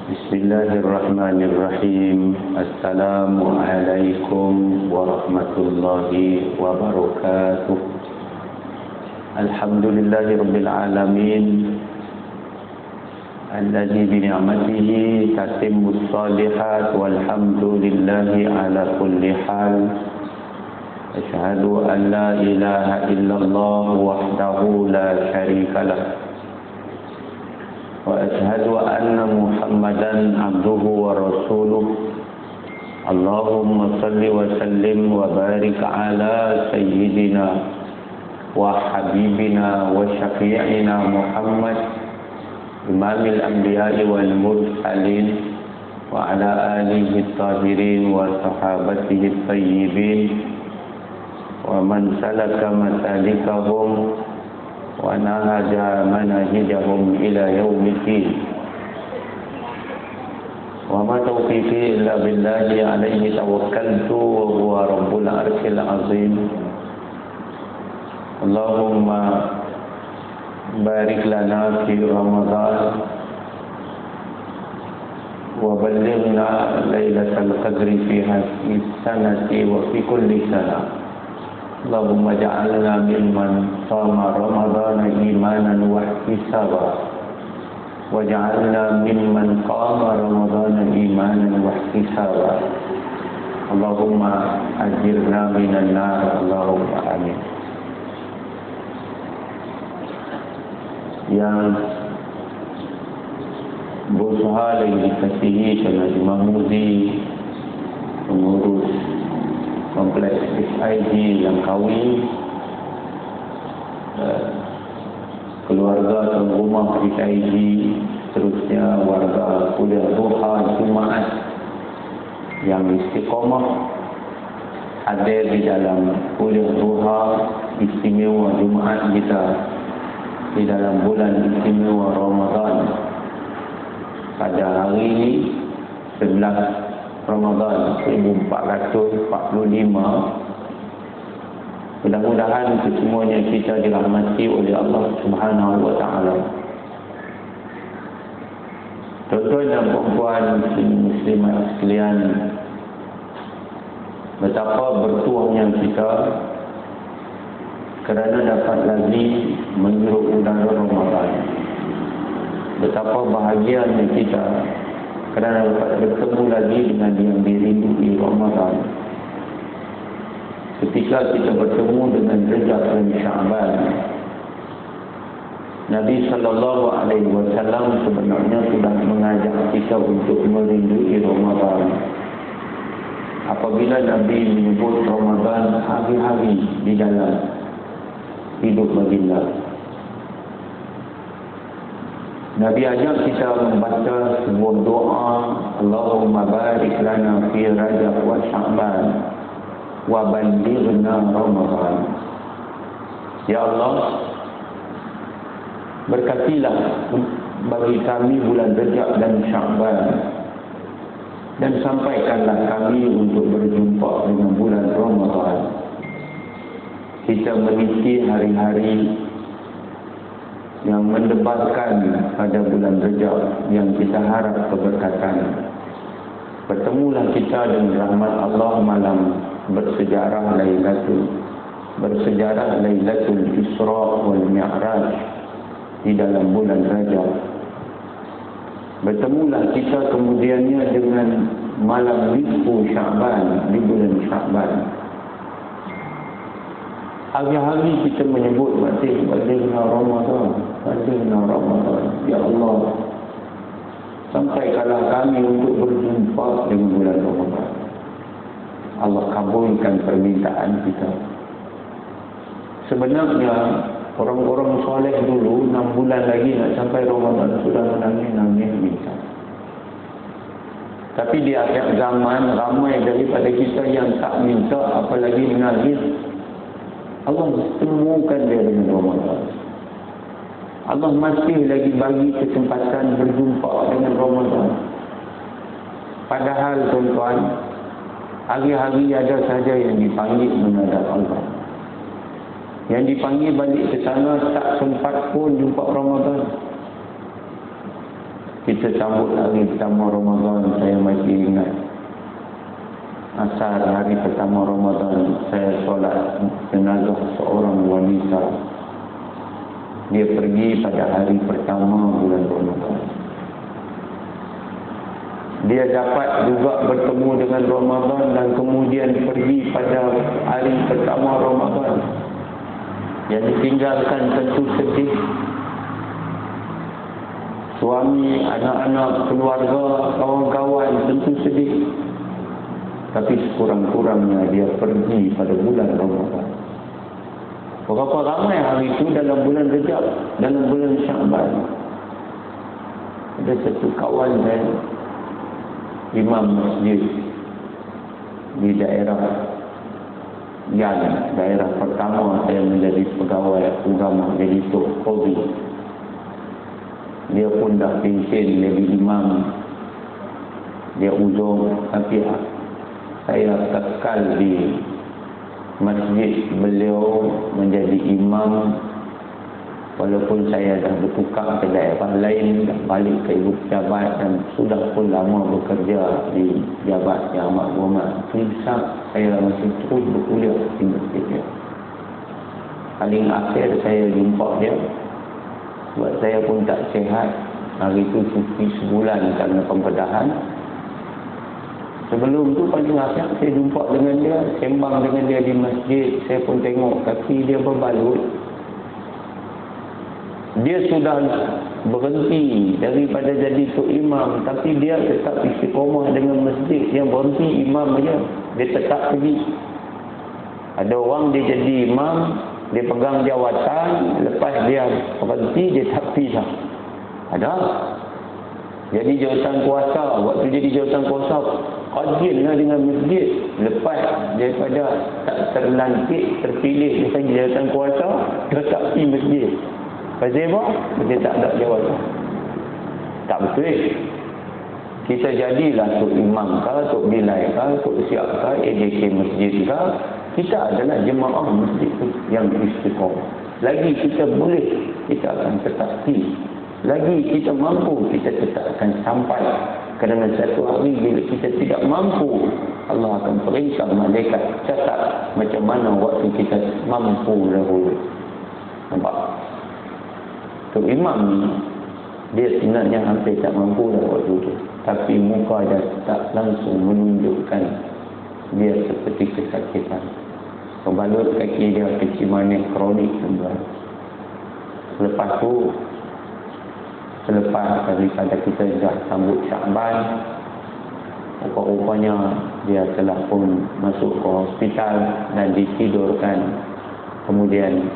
Bismillahirrahmanirrahim. Assalamualaikum warahmatullahi wabarakatuh. Alhamdulillahirabbil alamin. Alladzi bi ni'matihi tatimmus shalihat walhamdulillahi ala kulli hal. Asyhadu an la ilaha illallah wahdahu la syarika lah. Wa asyhadu anna Muhammadan abduhu wa rasuluh. Allahumma salli wa sallim wa barik ala sayyidina wa habibina wa syafi'ina Muhammad imamil anbiya'i wal mursalin wa ala alihi tahirin wa sahabatihi tayyibin wa man salaka masalikahum wa nahaja manahijahum ila yaumiddin. Wa ma taufiqi illa billahi alayhi tawakkaltu wa huwa rabbul arsyil azim. Allahumma barik lana fi Ramadan wa ballighna lailatul qadri fi hadhihi sanati wa fi kulli sanah. Allahumma ja'alna mimman shama Ramadana imanan wa ihtisaban wa ja'alna mimman qama Ramadana imanan wa ihtisaban. Allahumma ajirna minan nar. Allahumma amin. Yang berusaha lagi dikasihi Syekh Mahmudi, pengurus kompleks SIG Langkawi, keluarga tuan rumah SIG, seterusnya warga kuliah duha Jumaat yang istiqamah hadir di dalam kuliah duha istimewa Jumaat kita di dalam bulan istimewa Ramadan pada hari ini 11 Ramadan 1445. Mudah-mudahan kesemuanya kita dirahmati oleh Allah Subhanahu wa taala. Tuan-tuan dan puan-puan muslimat sekalian, betapa bertuahnya kita kerana dapat lagi menghirup udara Ramadan. Betapa bahagianya kita kerana dapat bertemu lagi dengan yang dirindui Ramadan. Ketika kita bertemu dengan Rajab dan Sya'ban, Nabi SAW sebenarnya sudah mengajak kita untuk merindui Ramadan. Apabila Nabi menyebut Ramadan hari-hari di dalam hidup baginda, Nabi ajak kita membaca sebuah doa, Allahumma barik lana fi Rajab wa Sya'ban wa ballighna Ramadan. Ya Allah, berkatilah bagi kami bulan Rajab dan Sya'ban, dan sampaikanlah kami untuk berjumpa dengan bulan Ramadan. Kita meniti hari-hari yang mendebarkan pada bulan Rajab yang kita harap keberkatan. Bertemulah kita dengan rahmat Allah malam bersejarah Lailatul Isra wal Mi'raj di dalam bulan Rajab. Bertemulah kita kemudiannya dengan malam nisfu Sya'ban di bulan Sya'ban. Hari-hari kita menyebut Balighna Ramadan, Balighna Ramadan. Ya Allah, sampaikanlah kami untuk berjumpa dengan bulan Ramadan. Allah kabulkan permintaan kita. Sebenarnya orang-orang soleh dulu 6 bulan lagi nak sampai Ramadan sudah menangis-nangis minta. Tapi di akhir zaman ramai daripada kita yang tak minta apalagi menangis. Allah temukan dia dengan Ramadan. Allah masih lagi bagi kesempatan berjumpa dengan Ramadan. Padahal tuan-tuan, hari-hari ada saja yang dipanggil menghadap Allah. Yang dipanggil balik ke sana tak sempat pun jumpa Ramadan. kita sambut hari pertama Ramadan, saya masih ingat. Asar hari pertama Ramadan, saya solat jenazah seorang wanita. Dia pergi pada hari pertama bulan Ramadan. Dia dapat juga bertemu dengan Ramadan dan kemudian pergi pada hari pertama Ramadan. Yang ditinggalkan tentu sedih. Suami, anak-anak, keluarga, kawan-kawan tentu sedih. Tapi sekurang-kurangnya dia pergi pada bulan Ramadan. Berapa ramai hari itu dalam bulan Rejab, dalam bulan Sya'ban. Ada satu kawan saya, imam masjid di daerah Yan, daerah pertama saya menjadi pegawai agama, jadi Tok Kobi. Dia pun dah pension jadi imam. Dia uzur, tapi saya kekal di masjid beliau menjadi imam. Walaupun saya dah bertukar ke daerah lain, dah balik ke ibu pejabat dan sudah pun lama bekerja di pejabat yang amat berhormat, saya masih terus berkuliah di masjid dia. Paling akhir saya jumpa dia, sebab saya pun tak sihat. Hari itu cuti sebulan kerana pembedahan. Sebelum tu paling akhir saya jumpa dengan dia, sembang dengan dia di masjid. Saya pun tengok kaki dia berbalut. Dia sudah berhenti daripada jadi tok imam, tapi dia tetap istiqomah dengan masjid. Yang berhenti imam aja, dia tetap pergi. Ada orang dia jadi imam, dia pegang jawatan, lepas dia berhenti, dia tak pergi dah. Ada. Jadi jawatan kuasa, waktu jadi jawatan kuasa, rajinlah dengan masjid. Lepas daripada tak terlantik, terpilih dia jadi jawatan kuasa, dia tak pergi masjid. Pasal apa? Dia tak ada jawatan. Tak betul. Kita jadilah tok imam ke, tok bilai ke, tok siap ke, ADK masjid ke, kita adalah jemaah masjid yang istiqomah. Lagi kita boleh, kita akan tetap pergi. Lagi kita mampu, kita tetap akan sampai. Kerana satu hari bila kita tidak mampu, Allah akan perintah malaikat catat macam mana waktu kita mampu dahulu. Nampak? Tok imam ni, dia sebenarnya hampir tak mampu dah waktu itu. Tapi muka dia tak langsung menunjukkan dia seperti kesakitan. Kebalut kaki dia kecil manis kronik tuan. Selepas tu, selepas daripada kita dah sambut Sya'ban, rupa-rupanya dia telah pun masuk ke hospital dan ditidurkan. Kemudian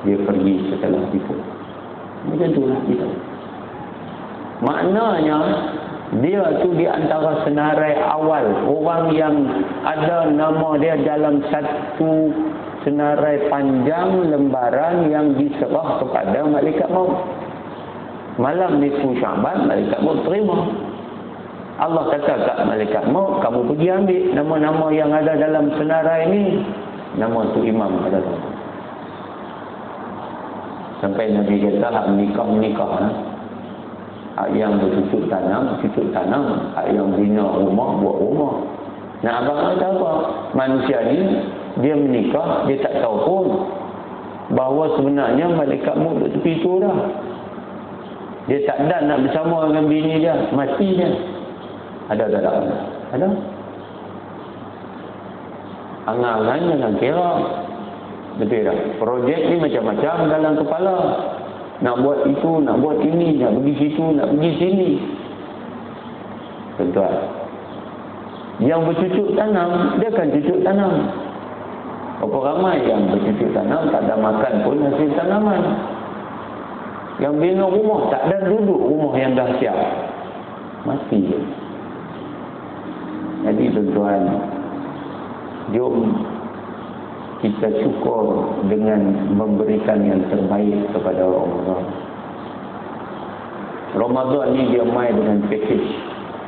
dia pergi setelah itu. Macam itulah kita. Maknanya dia tu di antara senarai awal, orang yang ada nama dia dalam satu senarai panjang lembaran yang diserah kepada malaikat maut. Malam nisfu Sya'ban, malaikat maut terima. Allah kata kat malaikat maut, kamu pergi ambil nama-nama yang ada dalam senarai ini. Nama tu imam ada. Sampai Nabi kata hak menikah. Hak yang bercucuk tanam, cucuk tanam. Hak yang bina rumah, buat rumah. Nah, abang kata apa? Manusia ni, dia menikah, dia tak tahu pun bahawa sebenarnya malaikat maut duduk tepi tu dah. Dia tak ada nak bersama dengan bini dia, mati dia. Ada tak? Ada. Angan-angan jangan kira. Betul tak? Projek ni macam-macam dalam kepala. Nak buat itu, nak buat ini, nak pergi situ, nak pergi sini. Tuan-tuan, yang bercucuk tanam, dia akan cucuk tanam. Berapa ramai yang bercucuk tanam, tak ada makan pun hasil tanaman. Yang bina rumah, tak ada duduk rumah yang dah siap, mati. Jadi tuan-tuan, jom kita syukur dengan memberikan yang terbaik kepada Allah. Ramadan ni dia main dengan package,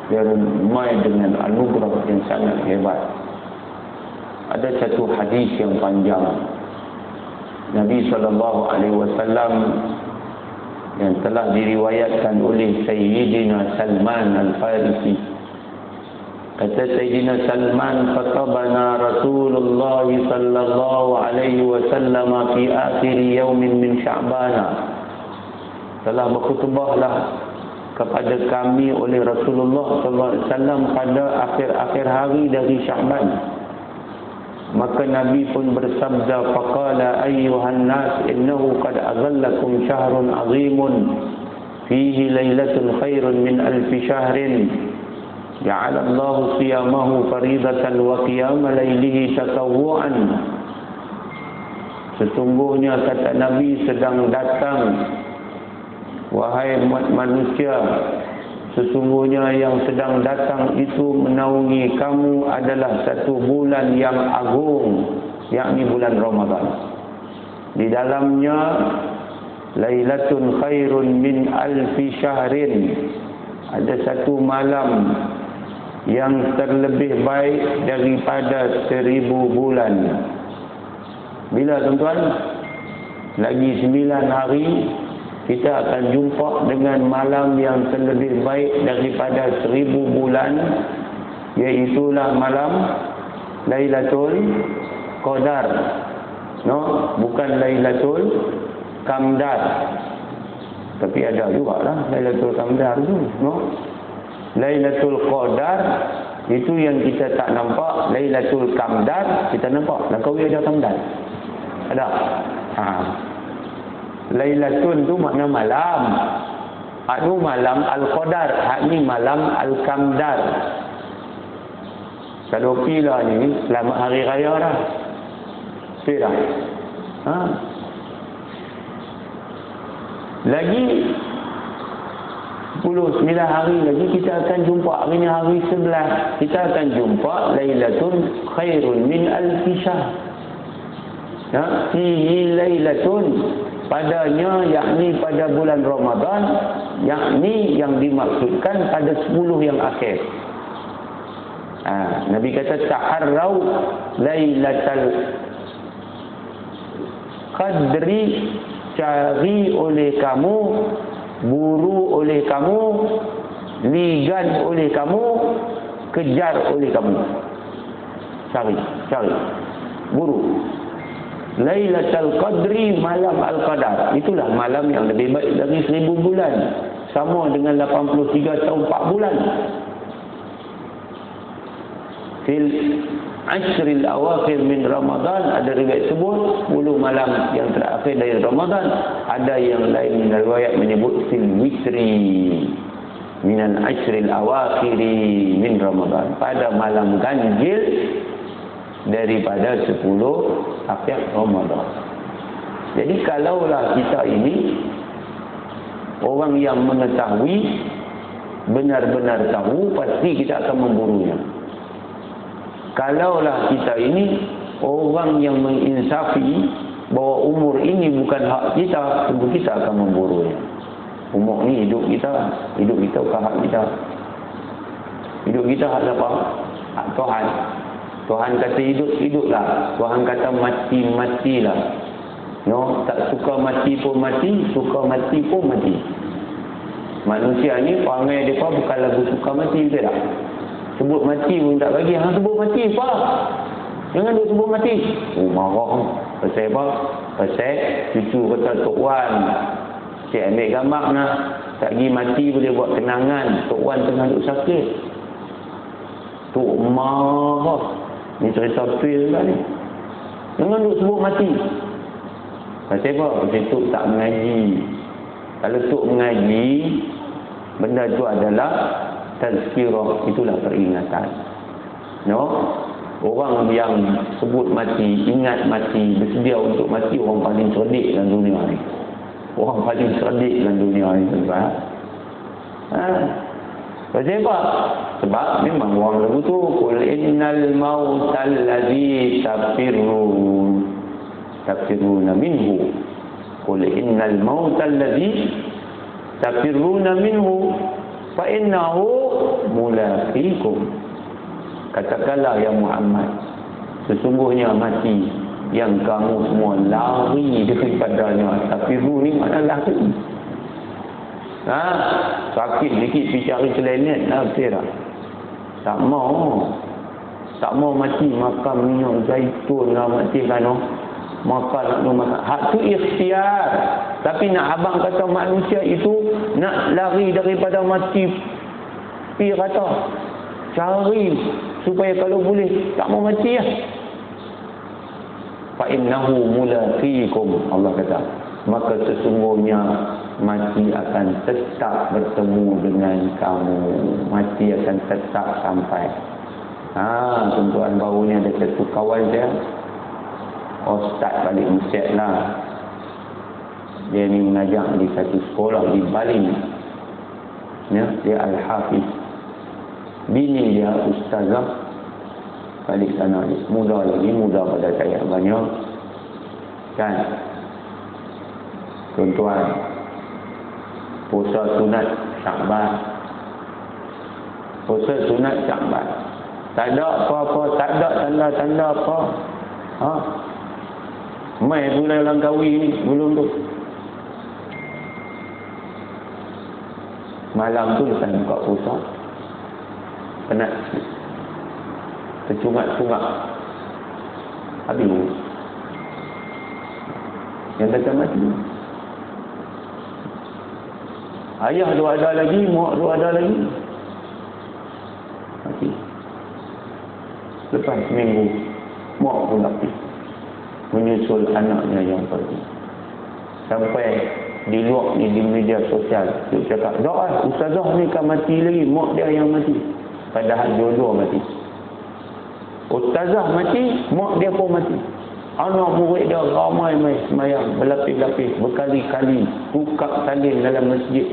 dia main dengan anugerah yang sangat hebat. Ada satu hadis yang panjang. Nabi SAW yang telah diriwayatkan oleh Sayyidina Salman Al-Farisi. Kata Sayyidina Salman, "Khatabana Rasulullah sallallahu alaihi wasallam fi akhir yaumin min Sya'ban." Telah berkhutbahlah kepada kami oleh Rasulullah sallallahu alaihi wasallam pada akhir-akhir hari dari Sya'ban. Maka Nabi pun bersabda, faqala ayyuhan nas innahu qad azallakum syahrun azimun fihi lailatun khairun min alfi syahrin ja'ala Allahu siyamahu faridatan wa qiyama lailihi tatawwu'an. Sesungguhnya kata Nabi sedang datang, wahai manusia, sesungguhnya yang sedang datang itu menaungi kamu adalah satu bulan yang agung, yakni bulan Ramadan. Di dalamnya lailatun khairun min alfi syahrin, ada satu malam yang terlebih baik daripada 1000 bulan. Bila tuan-tuan? Lagi 9 hari kita akan jumpa dengan malam yang terlebih baik daripada 1000 bulan, iaitulah malam Lailatul Qadar. No, bukan Lailatul Qamdar. Tapi ada juga lah Lailatul Qamdar tu, no. Lailatul Qadar itu yang kita tak nampak. Lailatul Qamdar kita nampak. Langkawi ada Qamdar? Ada. Lailatun tu makna malam. Anu malam Al-Qadar, hak ni malam Al-Qamdar. Kalau pila ni selamat hari raya dah. Pila. Lagi 9 hari lagi kita akan jumpa. Hari ni hari 11. Kita akan jumpa Lailatun khairun min alfi syahr. Fihi lailatun, padanya, yakni pada bulan Ramadan, yakni yang dimaksudkan pada 10 yang akhir. Nabi kata taharrau lailatal qadri, cari oleh kamu, buru oleh kamu, ligan oleh kamu, kejar oleh kamu. Cari, buru. Lailatul Qadri, malam Al-Qadar. Itulah malam yang lebih baik dari 1000 bulan. Sama dengan 83 tahun 4 bulan. Fil ashril awakhir min Ramadan, ada riwayat sebut 10 malam yang terakhir dari Ramadan. Ada yang lain riwayat menyebut fil witri minal ashril awakhiri min Ramadan, pada malam ganjil daripada 10 akhir Ramadan. Jadi kalaulah kita ini orang yang mengetahui, benar-benar tahu, pasti kita akan memburunya. Kalaulah kita ini orang yang menginsafi bahawa umur ini bukan hak kita, tentu kita akan memburunya. Umur ni hidup kita bukan hak kita. Hidup kita hak apa? Hak Tuhan. Tuhan kata hiduplah. Tuhan kata matilah. No, tak suka mati pun mati, suka mati pun mati. Manusia ni perangai mereka bukan lagu suka mati, betul tak? Sebut mati pun tak bagi. Sebut mati apa? Jangan duk sebut mati. Marah. Pasal apa? Pasal cucu kata Tok Wan, cik ambil gambar nak, tak pergi mati boleh buat kenangan. Tok Wan tengah duk sakit. Tok marah. Ni cerita fil kan ni. Jangan duk sebut mati. Pasal apa? Pasal Tok tak mengaji. Kalau Tok mengaji, benda tu adalah tazkirah, itulah peringatan. No? Orang yang sebut mati, ingat mati, bersedia untuk mati, orang paling cerdik dalam dunia ni. Orang paling cerdik dalam dunia ni, tuan-tuan. Pasal apa? Sebab memang orang lagu tu, qul innal mautal ladzi tafirruna minhu. Qul innal mautal ladzi tafirruna minhu fa innahu mulaqikum. Katakanlah ya Muhammad, sesungguhnya mati yang kamu semua lari daripadanya. Tafirru ni makna lari. Sakit sikit pergi cari selenet lah, betul tak? Tak mau. Tak mau mati makan minyak zaitun lah, mati kan. Makan nak makan. Hak tu ikhtiar. Tapi nak abang kata manusia itu nak lari daripada mati, pi kata cari supaya kalau boleh tak mau mati lah. Fa innahu mulaqikum, Allah kata, maka sesungguhnya mati akan tetap bertemu dengan kamu. Mati akan tetap sampai. Tuan-tuan, baru ni ada satu kawan saya, ustaz balik Mesir lah. Dia ni mengajar di satu sekolah di Bali. Ya, dia Al-Hafiz. Bini dia ustazah balik sana. Muda lagi, muda pada saya banyak. Kan? Tuan-tuan, puasa sunat Syakban. Puasa sunat Syakban. Tak ada apa-apa, tak ada tanda-tanda apa. Mai bulan Langkawi ni, belum tu. Malam tu lepas buka puasa, penat, tercungak-cungak, habis. Yang kata mati. Ayah tu ada lagi, mak tu ada lagi. Mati. Lepas seminggu, mak pun mati, menyusul anaknya yang pergi. Sampai di luar ni, di media sosial, dia cakap, doa ustazah ni kan mati lagi, mak dia yang mati. Padahal dua-dua mati. Ustazah mati, mak dia pun mati. Anak murid dia ramai-ramai semayang, berlapis-lapis, berkali-kali buka salin dalam masjid.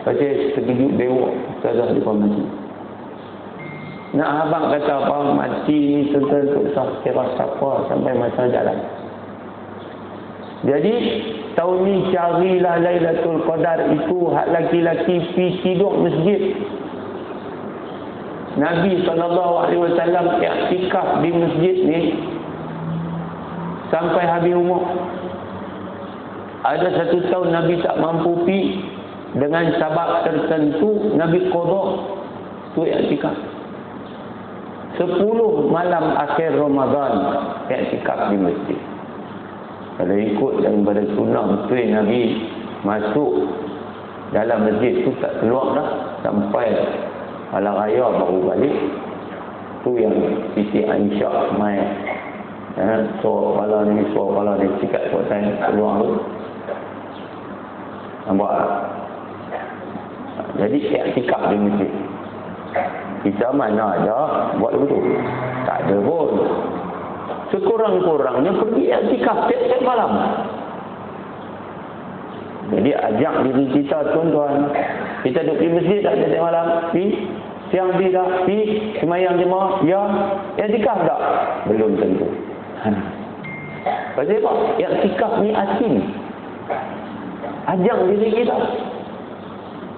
Pasal terkejut bewak, ustazah dia pun mati. Nak abang kata apa, mati ni tentu kira siapa sampai masa jalan. Jadi tahun ni carilah Lailatul Qadar itu, hak laki-laki pergi tidur masjid. Nabi SAW iktikaf di masjid ni sampai habis umur. Ada satu tahun Nabi tak mampu pergi, dengan sebab tertentu Nabi qada tu iktikaf. 10 malam akhir Ramadan iktikaf di masjid. Kalau ikut daripada sunnah betul, Nabi masuk dalam masjid tu tak keluar dah sampai malam raya baru balik. Tu yang Siti Aisyah mai suara kepala ni cikat suatan keluar tu. Nampak? Jadi iktikaf di masjid. Kita mana ada buat begitu? Tak ada pun. Sekurang-kurangnya pergi iktikaf tiap-tiap malam. Jadi ajak diri kita, tuan-tuan. Kita duduk di masjid tak tiap malam? Siang pergi tak? Pergi semayang jemaah? Ya. Iktikaf tak? Belum tentu. Pasal apa? Iktikaf ni asin. Ajak diri kita.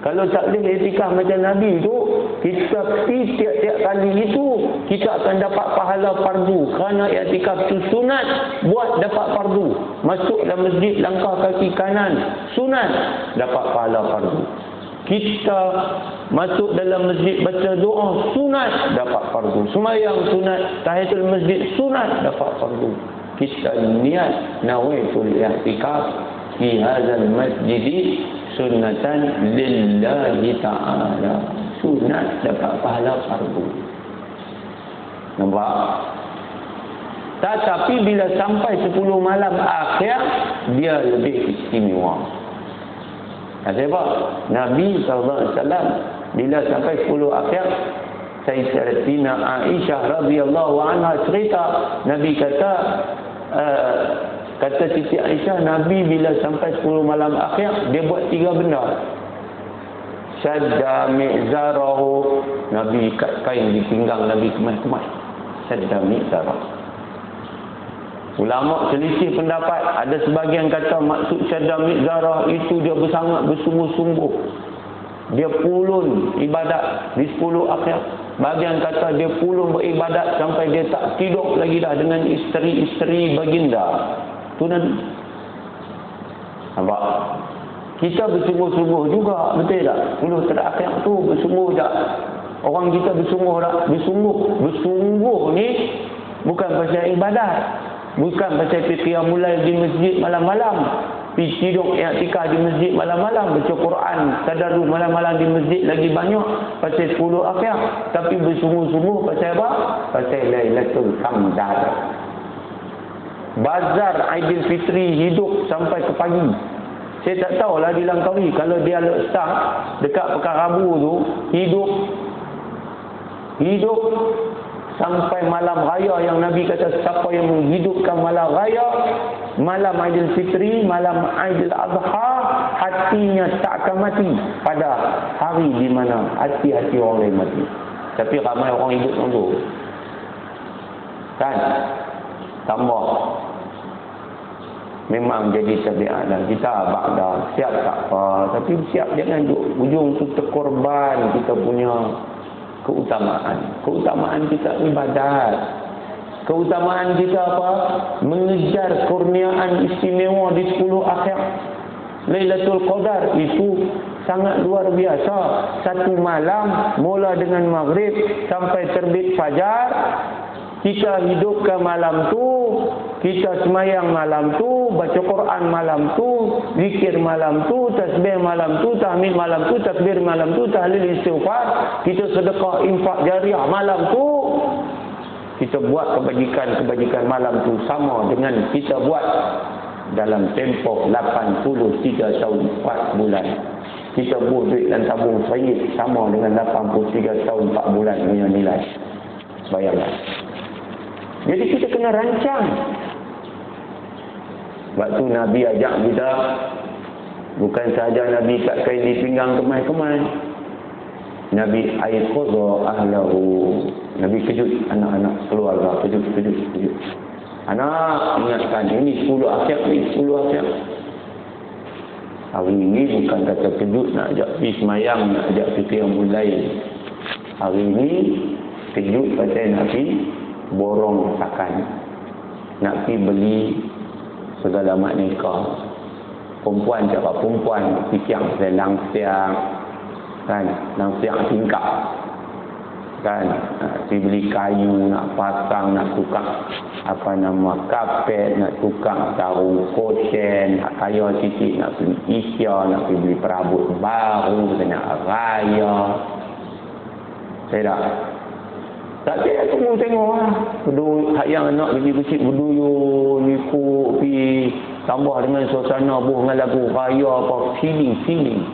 Kalau tak boleh iktikaf macam Nabi tu, kita pergi tiap-tiap kali itu, kita akan dapat pahala fardu. Kerana iktikaf tu sunat, buat dapat fardu. Masuk dalam masjid, langkah kaki kanan, sunat, dapat pahala fardu. Kita masuk dalam masjid, baca doa, sunat, dapat fardu. Semayang sunat, tahiyatul masjid, sunat, dapat fardu. Kita niat nawaitul i'tikaf fi hadzal masjid sunnatan lillahi ta'ala. Sunat dapat pahala fardu. Nampak? Tetapi bila sampai 10 malam akhir, dia lebih istimewa. Sebab Nabi SAW bila sampai 10 akhir, Sayyidatina Aisyah radhiyallahu anha cerita, Nabi kata Siti Aisyah, Nabi bila sampai 10 malam akhir, dia buat 3 benda. Syadda mi'zarahu, Nabi ikat kain di pinggang Nabi kemas-kemas. Syadda mi'zarahu. Ulama selisih pendapat. Ada sebahagian kata maksud syadda mi'zarah itu dia bersangat bersungguh-sungguh, dia pulun ibadat di 10 akhir. Bahagian kata dia pulun beribadat sampai dia tak tidur lagi dah dengan isteri-isteri baginda. Tu Nabi. Nampak? Kita bersungguh-sungguh juga, betul tak? 10 terakhir tu bersungguh tak? Orang kita bersungguh tak? Bersungguh ni bukan pasal ibadat, bukan pasal qiyamul lail di masjid malam-malam, pergi tidur i'tikaf di masjid malam-malam, baca Quran tadarrus malam-malam di masjid lagi banyak pasal 10 akhir. Tapi bersungguh-sungguh pasal apa? Pasal Lailatul Qadar. Bazar Aidilfitri hidup sampai ke pagi. Saya tak tahulah di Langkawi, kalau dia letak dekat Pekan Rabu tu hidup sampai malam raya, yang Nabi kata siapa yang menghidupkan malam raya, malam Aidilfitri, malam Aidil Adha, hatinya tak akan mati pada hari di mana hati-hati orang lain mati. Tapi ramai orang hidup tunggu kan, tambah memang jadi tabiat dah. Kita abang dah siap tak apa, tapi siap jangan duk ujung tu terkorban kita punya keutamaan kita ibadat. Keutamaan kita apa? Mengejar kurniaan istimewa di 10 akhir. Lailatul Qadar itu sangat luar biasa. Satu malam mula dengan maghrib sampai terbit fajar, kita hidupkan malam tu, kita semayang malam tu, baca Quran malam tu, zikir malam tu, tasbih malam tu, tahmid malam tu, takbir malam tu, tahlil istighfar, kita sedekah infak jariah malam tu. Kita buat kebajikan malam tu sama dengan kita buat dalam tempoh 83 tahun 4 bulan. Kita buat duit dan tabung sayyid sama dengan 83 tahun 4 bulan punya nilai. Bayangkan. Jadi kita kena rancang. Waktu Nabi ajak kita, bukan sahaja Nabi kat kain di pinggang kemai-kemai, Nabi aiqadha ahlahu. Nabi kejut anak-anak keluarga, kejut. Anak, ingatkan ini 10 akhir ni, 10 akhir. Hari ini bukan kata kejut nak ajak pergi semayang, nak ajak pergi qiyamul lail. Hari ini kejut pasal Nabi borong sakan, nak pergi beli segala maknika. Perempuan cakap perempuan fikir pasal langsiang kan, langsiang tingkap kan, pergi beli kayu, nak pasang, nak tukar kapet, nak tukar sarung kosen, nak kaya sikit, nak beli isya, nak beli perabot baru, kena raya. Saya tak ada tengok lah. Hak yang anak kecil-kecil berduyun, ikut, pergi tambah dengan suasana buh dengan lagu raya apa, feeling.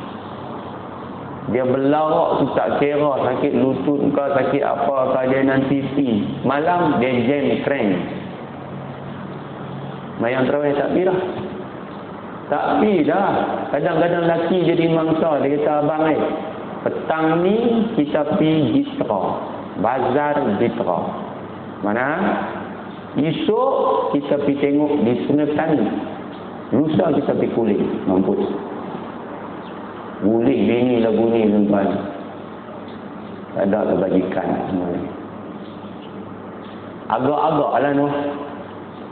Dia berlarak tu tak kira sakit lutut ke, sakit apa ke, dia nanti pi. Malam dia jam crank. Mayang terawih tak pi dah. Tak pi dah. Kadang-kadang lelaki jadi mangsa. Dia kata, abang petang ni kita pi Jitra. Bazar Jitra. Mana? Esok kita pergi tengok di Sungai Petani. Lusa kita pergi kulit. Mampus. Guling bini lagu ni tuan-tuan. Tak ada kebajikan semua ni. Agak-agak lah Noh.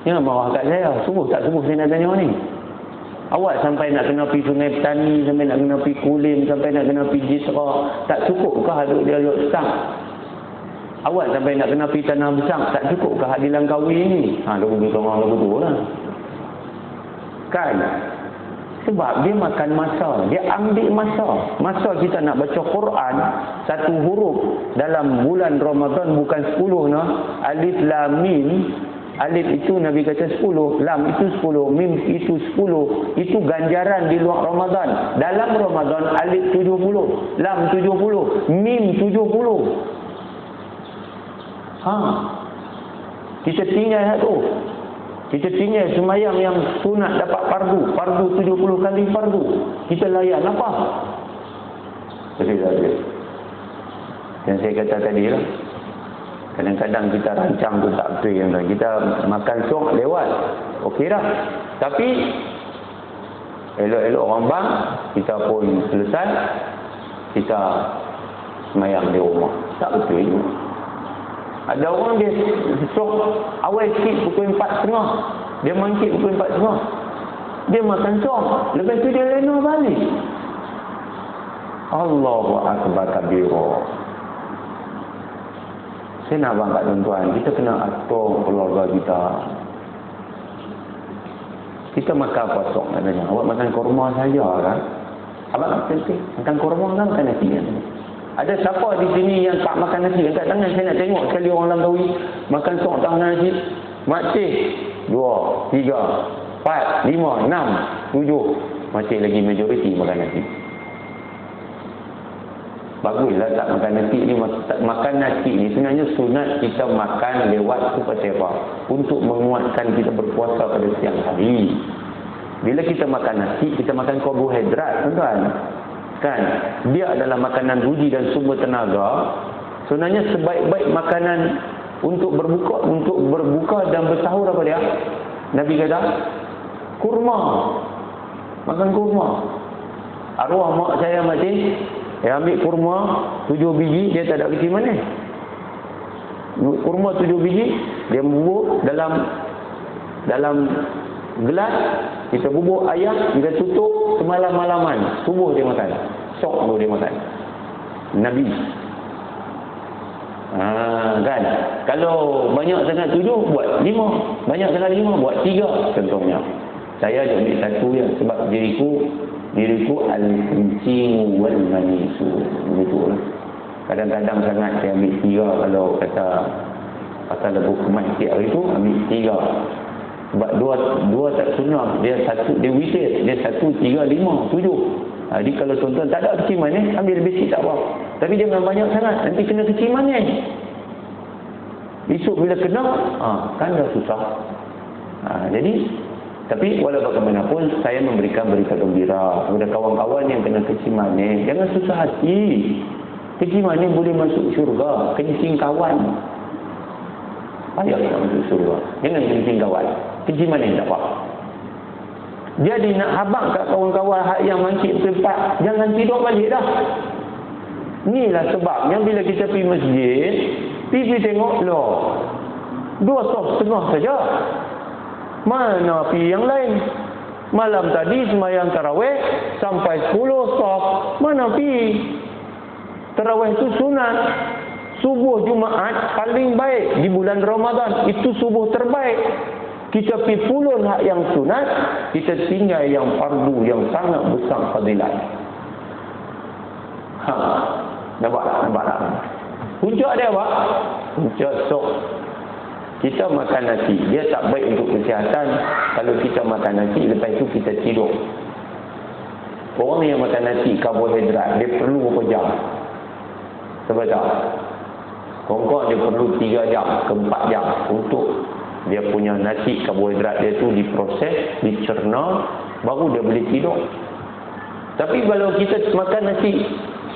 Jangan marah kat saya. Sungguh tak sungguh saya nak tanya ni. Awak sampai nak kena pergi Sungai Petani, sampai nak kena pergi Kulim, sampai nak kena pergi Jitra. Tak cukupkah aduk dia duduk stang? Awak sampai nak kena pergi Tanah Besar, tak cukupkah di Langkawi ni? Lagu tu lah. Kan? Sebab dia makan masa, dia ambil masa. Masa kita nak baca Quran, satu huruf dalam bulan Ramadan bukan 10 nah. Alif lam mim. Alif itu Nabi kata 10, lam itu 10, mim itu 10. Itu ganjaran di luar Ramadan. Dalam Ramadan alif 70, lam 70, mim 70. Kita tinggal tu. Kita tinggal semayang yang sunat dapat fardu 70 kali fardu. Kita layan apa? Jadi. Dan saya kata tadi lah, kadang-kadang kita rancang tu tak betul yang lain. Kita makan sok lewat. Okey dah. Tapi elok-elok orang bang, kita pun selesai, kita semayang di rumah. Tak betul itu. Ada orang dia sok awal sikit pukul 4.30. Dia mangkit pukul 4.30. dia makan sok. Lepas tu dia lena balik. Allahu Akbar kabira. Saya nak abang kat tuan-tuan, kita kena atur keluarga kita. Kita makan apa sok katanya? Awak makan kurma saja kan? Abang tak penting. Makan kurma kan makan nasi kan? Ada siapa di sini yang tak makan nasi? Angkat tangan, saya nak tengok sekali orang Langkawi makan sok tak makan nasi. Makcik 2, 3, 4, 5, 6, 7. Masih lagi majoriti makan nasi. Baguslah tak makan nasi ni. Makan nasi ni sebenarnya sunat kita makan lewat tu pasal apa? Untuk menguatkan kita berpuasa pada siang hari. Bila kita makan nasi, kita makan karbohidrat, tuan-tuan. Kan? Dia adalah makanan ruji dan sumber tenaga. Sebenarnya sebaik-baik makanan untuk berbuka dan bersahur apa dia? Nabi kata, kurma. Makan kurma. Arwah mak saya mati, dia ambil kurma 7 biji, dia tak ada kecil mana. Kurma 7 biji, dia bubur dalam gelas, kita bubur ayam, kita tutup semalam-malaman. Subuh dia makan. Sok baru dia makan. Nabi. Kan? Kalau banyak sangat 7, buat 5. Banyak sangat 5, buat 3 contohnya. Saya je ambil satu je sebab diriku al-kencing wal manisu. Begitulah. Kadang-kadang sangat saya ambil 3 kalau kata pasal lebuk kemas sikit hari tu, ambil 3. Sebab dua tak sunnah. Dia satu, dia witir. Dia 1, 3, 5, 7. Jadi kalau tuan-tuan tak ada kecil manis, ambil lebih sikit tak apa. Tapi jangan banyak sangat. Nanti kena kecil manis. Besok bila kena, kan dah susah. Jadi, tapi walau bagaimanapun, saya memberikan berita gembira kepada kawan-kawan yang kena kecil manis. Jangan susah hati. Kecil manis boleh masuk syurga. Kencing kawan. Payah nak masuk syurga. Jangan kencing kawan. Kecil manis tak apa. Jadi nak habang kat kawan-kawan yang mangkit tempat, jangan tidur balik dah. Inilah sebabnya bila kita pergi masjid, pergi tengok loh, 2 saf setengah saja. Mana pergi yang lain? Malam tadi sembahyang tarawih sampai 10 saf. Mana pergi? Tarawih itu sunat. Subuh Jumaat paling baik di bulan Ramadan. Itu subuh terbaik. Kita pergi pulun hak yang sunat, kita tinggal yang fardu yang sangat besar fadilat. Nampak tak? Puncak dia apa? Puncak sok. Kita makan nasi, dia tak baik untuk kesihatan. Kalau kita makan nasi, lepas itu kita tidur. Orang yang makan nasi, karbohidrat, dia perlu berapa jam? Sebab tak? Kongkong dia perlu 3 jam ke 4 jam untuk dia punya nasi karbohidrat dia tu diproses, dicerna, baru dia boleh tidur. Tapi kalau kita makan nasi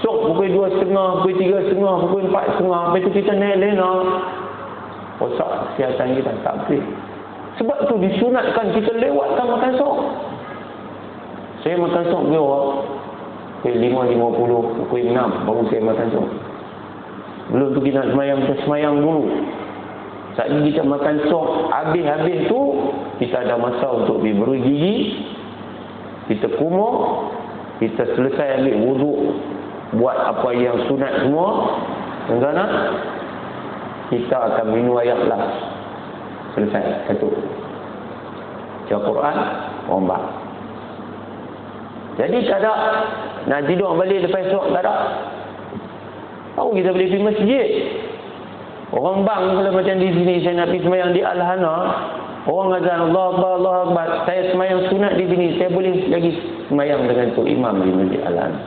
sok pukul 2.30, pukul 3.30, pukul 4.30, lepas tu kita naik lena, rosak kesihatan kita, tak boleh. Sebab tu disunatkan kita lewatkan makan sok. Saya makan sok berapa? Pukul 5.50, pukul 6 baru saya makan sok. Belum tu kita semayang dulu. Saat ini kita makan sok, habis-habis tu kita ada masa untuk pergi berus gigi, kita kumur, kita selesai ambil wuduk, buat apa yang sunat semua, tuan-tuan, kita akan minum ayat las. Selesai, satu. Baca Quran, ombak. Jadi tak ada nak tidur balik lepas sok, tak ada. Tahu kita boleh pergi masjid. Orang bang kalau macam di sini, saya nak pergi semayang di Al-Hana, orang azan Allah Akbar, Allah Akbar, saya semayang sunat di sini, saya boleh lagi semayang dengan Tok Imam di Masjid Al-Hana.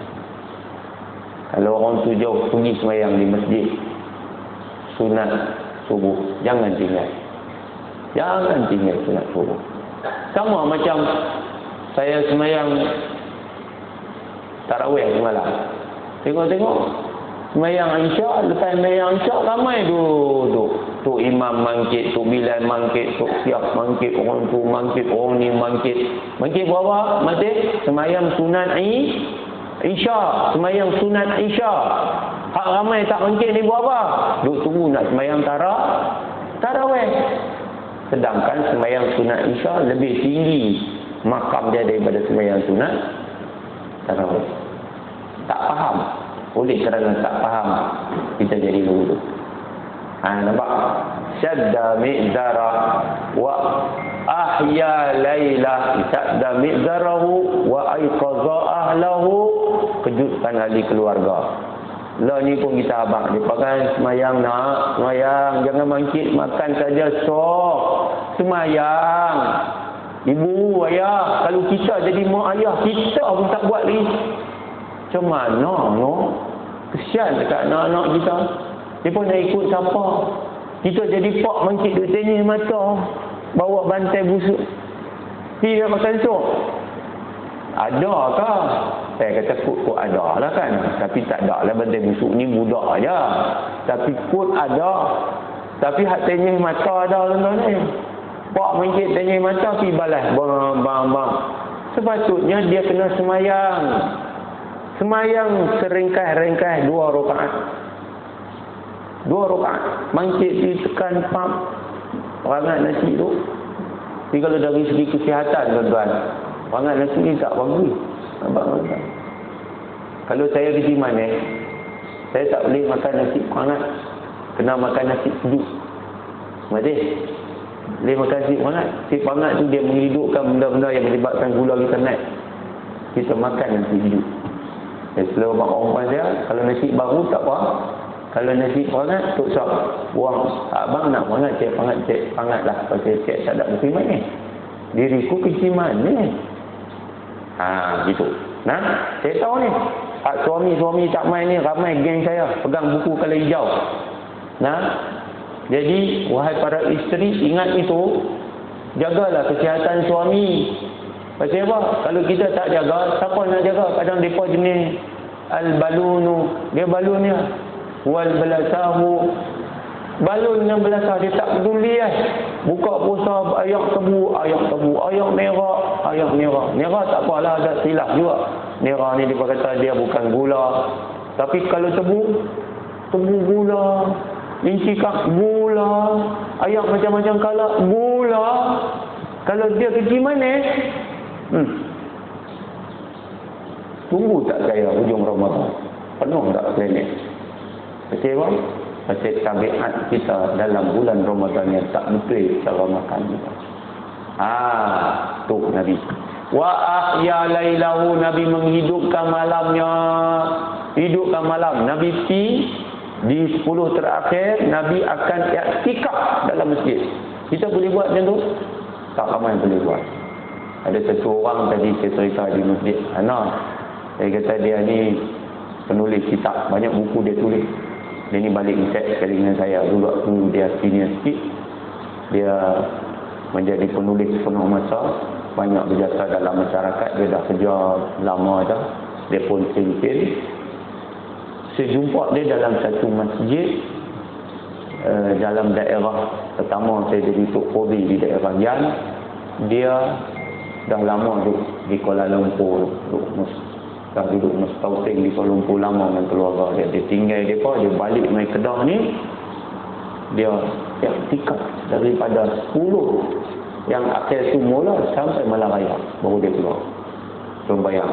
Kalau orang tu jauh pergi semayang di masjid sunat subuh, jangan tinggal sunat subuh. Sama macam saya semayang tarawih semalam, tengok semayang Isyak, lepas semayang Isyak ramai duduk. Tok Imam mangkit, Tok Bilal mangkit, Tok Siap mangkit, orang tu mangkit, orang ni mangkit. Mangkit berapa? Masih semayang sunat Isyak, semayang sunat Isyak. Hak ramai tak mangkit ni buat apa? Duk tunggu nak semayang tarawih. Sedangkan semayang sunat Isyak lebih tinggi makam dia daripada sembahyang sunat tarawih. Tak faham. Oleh kerana tak faham, kita jadi berwuduk. Nampak? Syadda mi'zara wa ahya laylah. Syadda mi'zarahu wa aiqaza ahlahu. Kejutkan ahli keluarga. Lah ni pun kita abang. Dia pakai semayang nak. Semayang. Jangan bangkit makan saja. Sok. Semayang. Ibu, ayah. Kalau kita jadi mak ayah, kita pun tak buat lagi. Macam mana? No? Kesian dekat anak-anak kita. Dia pun nak ikut siapa. Kita jadi pak bangkit duk tengih mata. Bawa bantai busuk. Pergi dia makan sok. Adakah? Saya kata kut ada lah kan. Tapi tak ada lah bantai busuk ni budak aja. Tapi kut ada. Tapi hak tengih mata ada tuan-tuan ni. Pak bangkit tengih mata pergi balas. Bang. Sepatutnya dia kena semayang. Semayang seringkai-ringkai 2 rakaat. 2 rakaat. Bangkit ditekan pam. Rangat nasi tu. Tapi kalau dari segi kesihatan tuan-tuan, rangat nasi ni tak bagus. Nampak tuan-tuan? Kalau saya pergi mana, saya tak boleh makan nasi hangat. Kena makan nasi sejuk. Boleh? Boleh makan nasi hangat. Nasi hangat tu dia menghidupkan benda-benda yang menyebabkan gula kita naik. Kita makan nasi sejuk. Selalu mak perempuan saya, kalau nasi baru tak apa. Kalau nasi hangat, tok sok buang. Abang nak hangat, cek hangat lah. Kalau cek tak ada bukti mana. Diriku kecil mana. Gitu. Nah, saya tahu ni. Hak suami-suami tak main ni, ramai geng saya. Pegang buku kalau hijau. Nah, jadi, wahai para isteri, ingat itu. Jagalah kesihatan suami. Pasal apa? Kalau kita tak jaga, siapa nak jaga? Kadang mereka jenis al-balunu. Dia balun dia. Wal balasahu. Balun yang belasah. Dia tak peduli Buka puasa, ayak tebu. Ayak merah. Merah tak apalah, ada silap juga. Merah ni dia kata dia bukan gula. Tapi kalau tebu gula. Lincikak gula. Ayak macam-macam kalak gula. Kalau dia kecil mana? Tunggu tak saya hujung Ramadan. Penuh tak klinik. Pasal apa? Pasal tabiat kita dalam bulan Ramadan yang tak betul cara makan kita. Tu Nabi. Wa ahya lailahu, Nabi menghidupkan malamnya. Hidupkan malam. Nabi di 10 terakhir, Nabi akan iktikaf dalam masjid. Kita boleh buat macam tu? Tak ramai boleh buat. Ada satu orang tadi saya cerita di masjid Anas. Saya kata dia ni penulis kitab. Banyak buku dia tulis. Dia ni balik cek sekali dengan saya. Dulu waktu dia senior sikit. Dia menjadi penulis penuh masa. Banyak berjasa dalam masyarakat. Dia dah kerja lama dah. Dia pun sempil. Saya jumpa dia dalam satu masjid. Dalam daerah pertama saya jadi Tok Khori di daerah Yan. Dia dah lama duduk di Kuala Lumpur, dah duduk mustauting di Kuala Lumpur lama dengan keluarga dia. Dia tinggal dia balik main Kedah ni, dia iktikaf daripada 10 yang akhir tu mula sampai malam raya baru dia keluar sembahyang.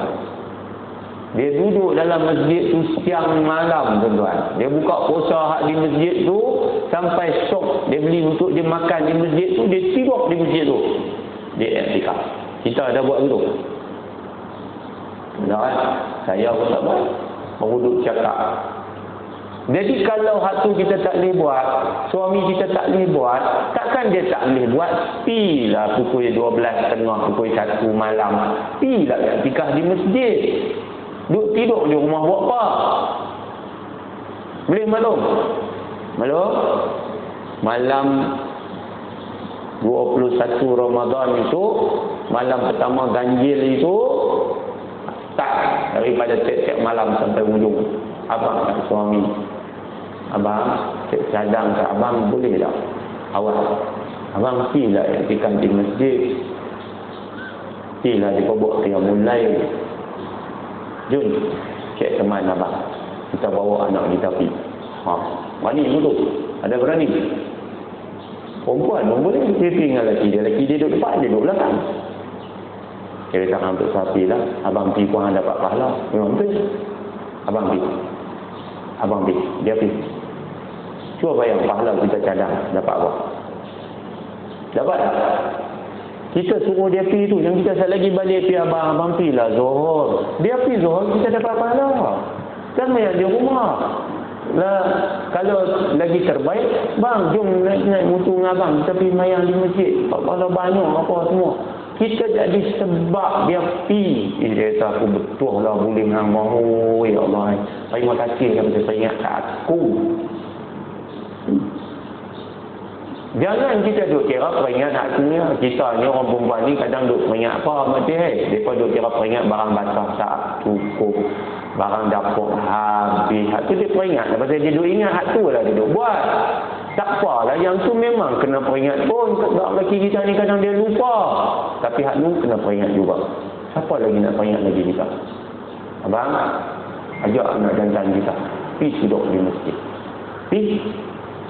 Dia duduk dalam masjid tu siang malam tuan-tuan. Dia buka puasa hak di masjid tu sampai sok. Dia beli untuk dia makan di masjid tu, dia tidur di masjid tu. Dia iktikaf. Kita ada buat begitu. Tak, saya pun tak buat. Baru duduk cakap. Jadi kalau hak tu kita tak boleh buat, suami kita tak boleh buat, takkan dia tak boleh buat? Pilah pukul 12.30, pukul 1 malam. Pilah iktikaf di masjid. Duduk tidur di rumah buat apa? Boleh maklum? Maklum? Malam 21 Ramadan itu, malam pertama ganjil itu, tak daripada tiap-tiap malam sampai ujung. Abang kata suami, abang cadang ke abang boleh tak? Awak abang pergilah iktikaf di masjid. Pergilah dia buat qiyamul lail. Jun, cek teman abang. Kita bawa anak kita pergi. Berani dulu. Ada berani? Perempuan pun boleh. Dia tinggal lelaki dia. Lelaki dia duduk depan, dia duduk belakang. Dia kata untuk sapi lah. Abang pergi korang dapat pahala. Memang betul. Abang pergi. Abang pergi. Dia pergi. Cuba bayang pahala kita cadang. Dapat apa? Dapat tak? Kita suruh dia pergi tu. Yang kita sekali lagi balik pergi abang pergi lah Zuhur. Dia pergi Zuhur, kita dapat pahala. Kan yang di rumah. Lah, kalau lagi terbaik, bang, jom naik motor dengan abang. Kita pergi mayang di masjid. Pahala banyak apa semua. Kita jadi sebab dia pergi. Dia kata aku betul lah boleh dengan mahu. Ya Allah. Terima kasih kerana saya ingat aku. Jangan kita duk kira peringat haknya. Kita ni orang perempuan ni kadang duk peringat apa mati mereka duk kira peringat barang basah tak cukup, barang dapur habis. Hak tu dia peringat. Lepas dia duk ingat hak tu lah dia duk buat. Tak apalah, yang tu memang kena peringat pun. Sebab lelaki kita ni kadang dia lupa. Tapi hak tu kena peringat juga. Siapa lagi nak peringat lagi kita? Abang, ajak anak jantan kita pergi duduk di masjid. Pergi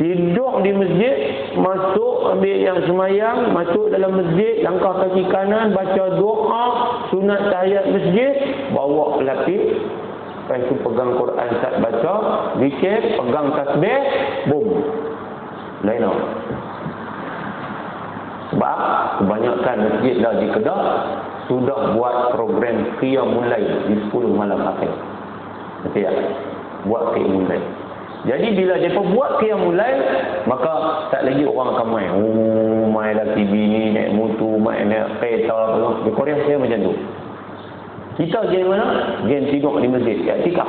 tidur di masjid, masuk ambil yang semayang, masuk dalam masjid, langkah kaki kanan, baca doa, sunat tahiyat masjid, bawa lapis, lepas tu pegang Quran sat baca, zikir, pegang tasbih, boom. Lain tau. Sebab kebanyakan masjid dah di Kedah sudah buat program Qiyamul Lail di 10 malam akhir. Betul tak? Buat Qiyamul Lail. Jadi bila mereka buat Qiyamul Lail, maka tak lagi orang akan main. Main dah TV ni, naik motor, main naik kereta. Di Korea saya macam tu. Kita game mana? Game tidur di masjid. Iktikaf.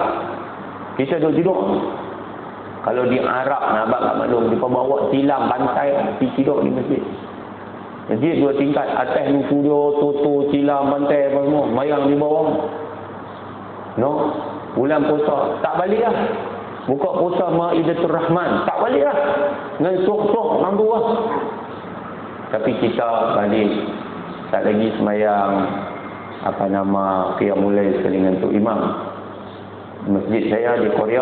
Kita duduk tidur. Kalau di Arab, abang kat maklum, mereka bawa tilam pantai, pergi tidur di masjid. Masjid 2 tingkat. Atas ni studio, toto, tilam, pantai, apa semua. Mayang di bawah. No? Bulan puasa. Tak balik lah. Buka puasa Maidatul Rahman. Tak balik lah. Dengan sok-sok mampu lah. Tapi kita balik. Tak lagi semayang Qiyamul Lail dengan Tok Imam. Masjid saya di Korea,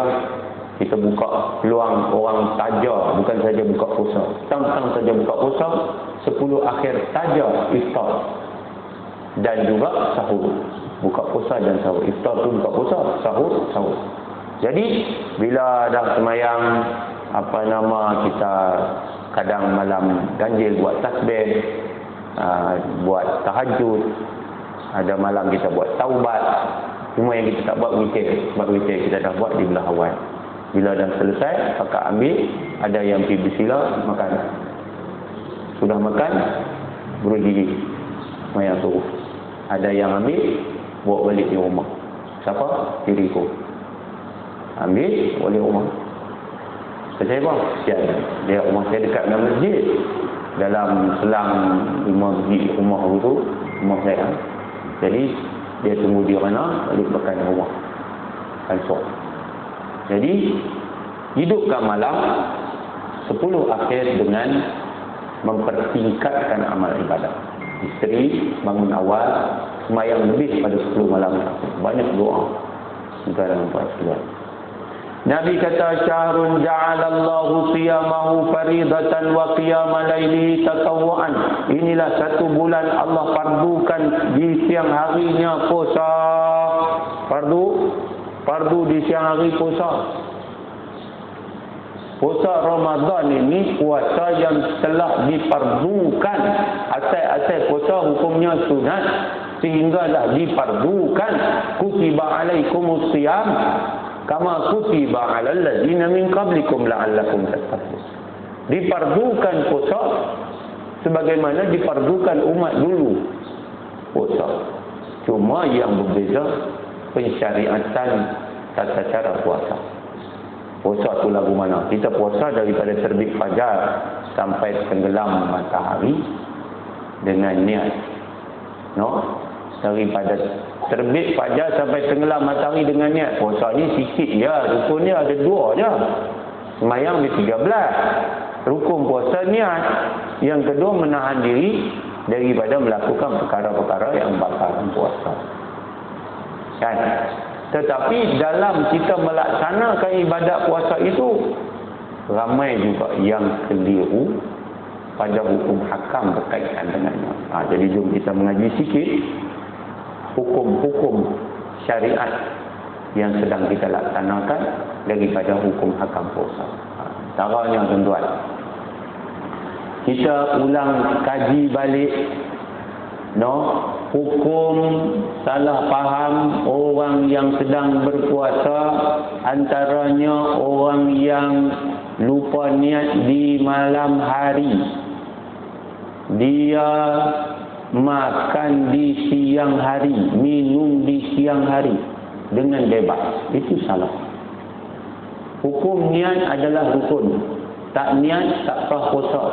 kita buka peluang orang saja. Bukan saja buka puasa. Tang-tang saja buka puasa. 10 akhir saja iftar. Dan juga sahur. Buka puasa dan sahur. Iftar tu buka puasa. Sahur, sahur. Jadi bila dah semayang kita kadang malam ganjil buat tasbih, buat tahajud, ada malam kita buat taubat. Cuma yang kita tak buat witir. Sebab witir kita dah buat di belah awal. Bila dah selesai, kakak ambil, ada yang pergi bersila, makan. Sudah makan, berus gigi, semayang suruh. Ada yang ambil, bawa balik di rumah. Siapa? Diriku. Ambil, boleh rumah. Percaya bang? Dia rumah saya dekat dengan masjid. Dalam selang 5 biji rumah itu, rumah saya. Jadi, dia tunggu di mana, balik makan rumah. Esok. Jadi, hidupkan malam 10 akhir dengan mempertingkatkan amal ibadah. Isteri bangun awal, semayang lebih pada 10 malam. Banyak doa. Segala nampak sekalian. Nabi kata syahrun ja'alallahu qiyamahu faridatan wa qiyama laili tatawwu'an. Inilah satu bulan Allah fardukan di siang harinya puasa. Fardu di siang hari puasa. Puasa Ramadan ini puasa yang telah difardukan. Asal-asal puasa hukumnya sunat sehinggalah difardukan. Kutiba alaikumus siyam kama kutiba 'alal ladzina min qablikum la'allakum tattaqun. Difardukan puasa sebagaimana difardukan umat dulu puasa. Cuma yang berbeza pensyariatan tata cara puasa. Puasa tu lagu mana? Kita puasa daripada terbit fajar sampai tenggelam matahari dengan niat. No? Daripada terbit fajar sampai tenggelam matahari dengan niat. Puasa ni sikit je, rukun dia ada 2 je. Semayang di 13. Rukun puasa niat. Yang kedua menahan diri daripada melakukan perkara-perkara yang batalkan puasa. Kan? Tetapi dalam kita melaksanakan ibadat puasa itu, ramai juga yang keliru pada hukum hakam berkaitan dengannya. Jadi jom kita mengaji sikit hukum-hukum syariat yang sedang kita laksanakan daripada hukum hakam puasa. Caranya tuan-tuan, kita ulang kaji balik hukum salah faham orang yang sedang berpuasa, antaranya orang yang lupa niat di malam hari, dia makan di siang hari, minum di siang hari dengan bebas. Itu salah. Hukum niat adalah rukun. Tak niat tak sah puasa.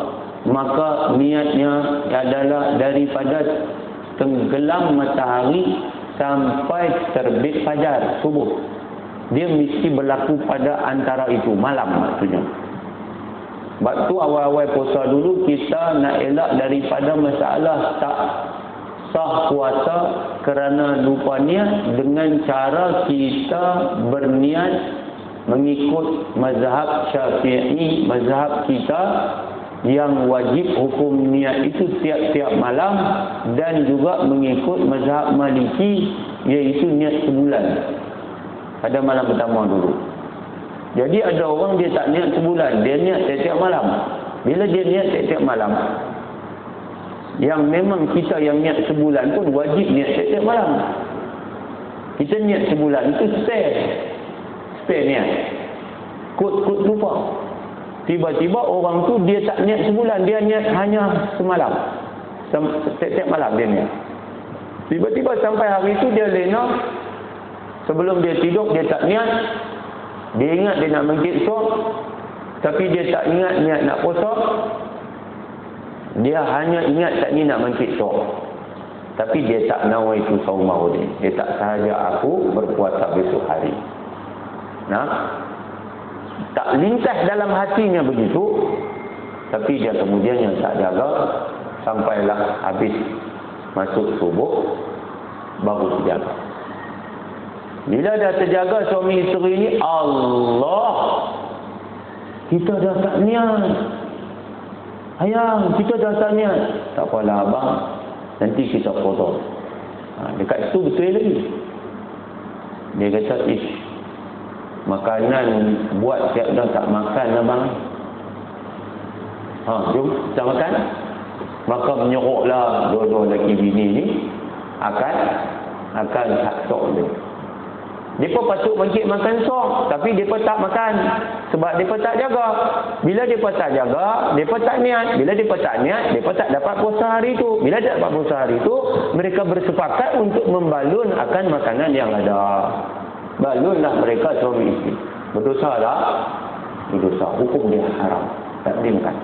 Maka niatnya adalah daripada tenggelam matahari sampai terbit fajar subuh. Dia mesti berlaku pada antara itu, malam maksudnya. Sebab tu awal-awal puasa dulu kita nak elak daripada masalah tak sah puasa kerana lupa niat dengan cara kita berniat mengikut mazhab Syafi'i, mazhab kita yang wajib hukum niat itu tiap-tiap malam, dan juga mengikut mazhab Maliki iaitu niat sebulan pada malam pertama dulu. Jadi ada orang dia tak niat sebulan, dia niat tiap-tiap malam. Bila dia niat tiap-tiap malam, yang memang kita yang niat sebulan pun wajib niat tiap-tiap malam. Kita niat sebulan itu spare niat. Kut lupa. Tiba-tiba orang tu dia tak niat sebulan, dia niat hanya semalam. Setiap malam dia niat. Tiba-tiba sampai hari itu dia lena, sebelum dia tidur dia tak niat. Dia ingat dia nak bangkit esok, tapi dia tak ingat niat nak puasa. Dia hanya ingat tak ni nak bangkit esok, tapi dia tak nawa itu saumah dia. Dia tak sahaja aku berpuasa besok hari. Tak lintas dalam hatinya begitu, tapi dia kemudian yang tak jaga sampailah habis masuk subuh baru terjaga. Bila dah terjaga suami isteri ni, Allah, kita dah tak niat. Ayang, kita dah tak niat. Tak apalah abang, nanti kita potong. Dekat situ betul lagi. Dia kata, makanan buat siap dah tak makan abang. Jom kita makan. Maka menyeruklah dua-dua lelaki bini ni akan sok dia. Mereka patut bangkit makan sok, tapi mereka tak makan sebab mereka tak jaga. Bila mereka tak jaga, mereka tak niat. Bila mereka tak niat, mereka tak dapat puasa hari itu. Bila tak dapat puasa hari itu, mereka bersepakat untuk membalun akan makanan yang ada. Balunlah mereka suami isteri. Berdosa tak? Berdosa. Hukum dia haram. Tak boleh makan.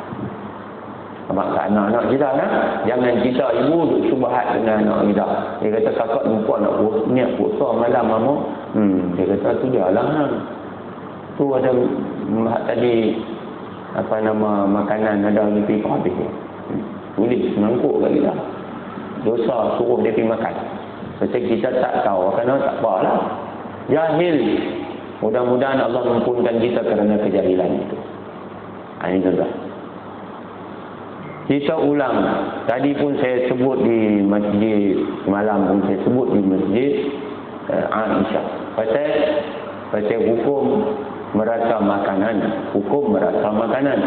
Abang kat anak-anak kita jangan kita ibu duk syubhat dengan anak kita. Dia kata kakak lupa nak niat puasa malam mama. Dia kata tu dia lah. Tu ada tadi makanan ada lebih habis. Tulis mangkuk kat kita. Dosa suruh dia pergi makan. Macam kita tak tahu kerana tak apalah. Jahil. Mudah-mudahan Allah mempunkan kita kerana kejahilan itu. Ini juga. Kita ulang. Tadi pun saya sebut di masjid, malam pun saya sebut di masjid Aisyah. Pasal hukum merasa makanan. Hukum merasa makanan.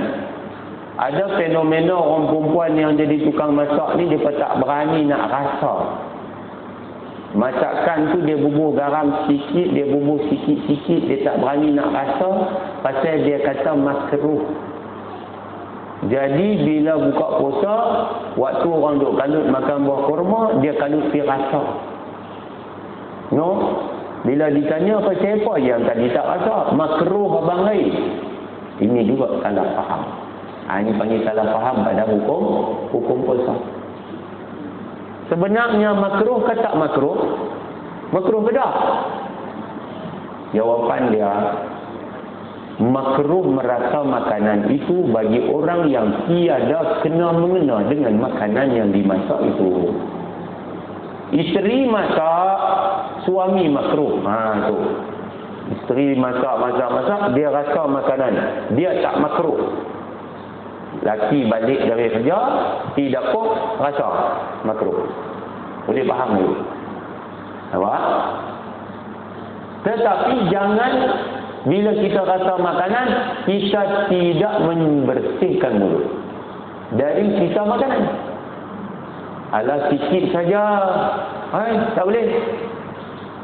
Ada fenomena orang perempuan yang jadi tukang masak ni, dia tak berani nak rasa. Masakan tu dia bubuh garam sikit, dia bubuh sikit-sikit, dia tak berani nak rasa pasal dia kata makruh. Jadi bila buka puasa, waktu orang duk kalut makan buah kurma, dia kalut pi rasa. Bila ditanya pasal apa yang tadi tak rasa, makruh abang lain. Ini juga salah faham. Ini panggil salah faham pada hukum puasa. Sebenarnya makruh ke tak makruh? Makruh ke tak? Jawapan dia, makruh merasa makanan itu bagi orang yang tiada kena-mengena dengan makanan yang dimasak itu. Isteri masak, suami makruh. Tu. Isteri masak, dia rasa makanan. Dia tak makruh. Laki balik dari kerja, tidak pun rasa makruh. Boleh faham dulu. Nampak? Tetapi jangan bila kita rasa makanan, kita tidak membersihkan mulut dari sisa makanan. Alah, sikit saja. Tak boleh.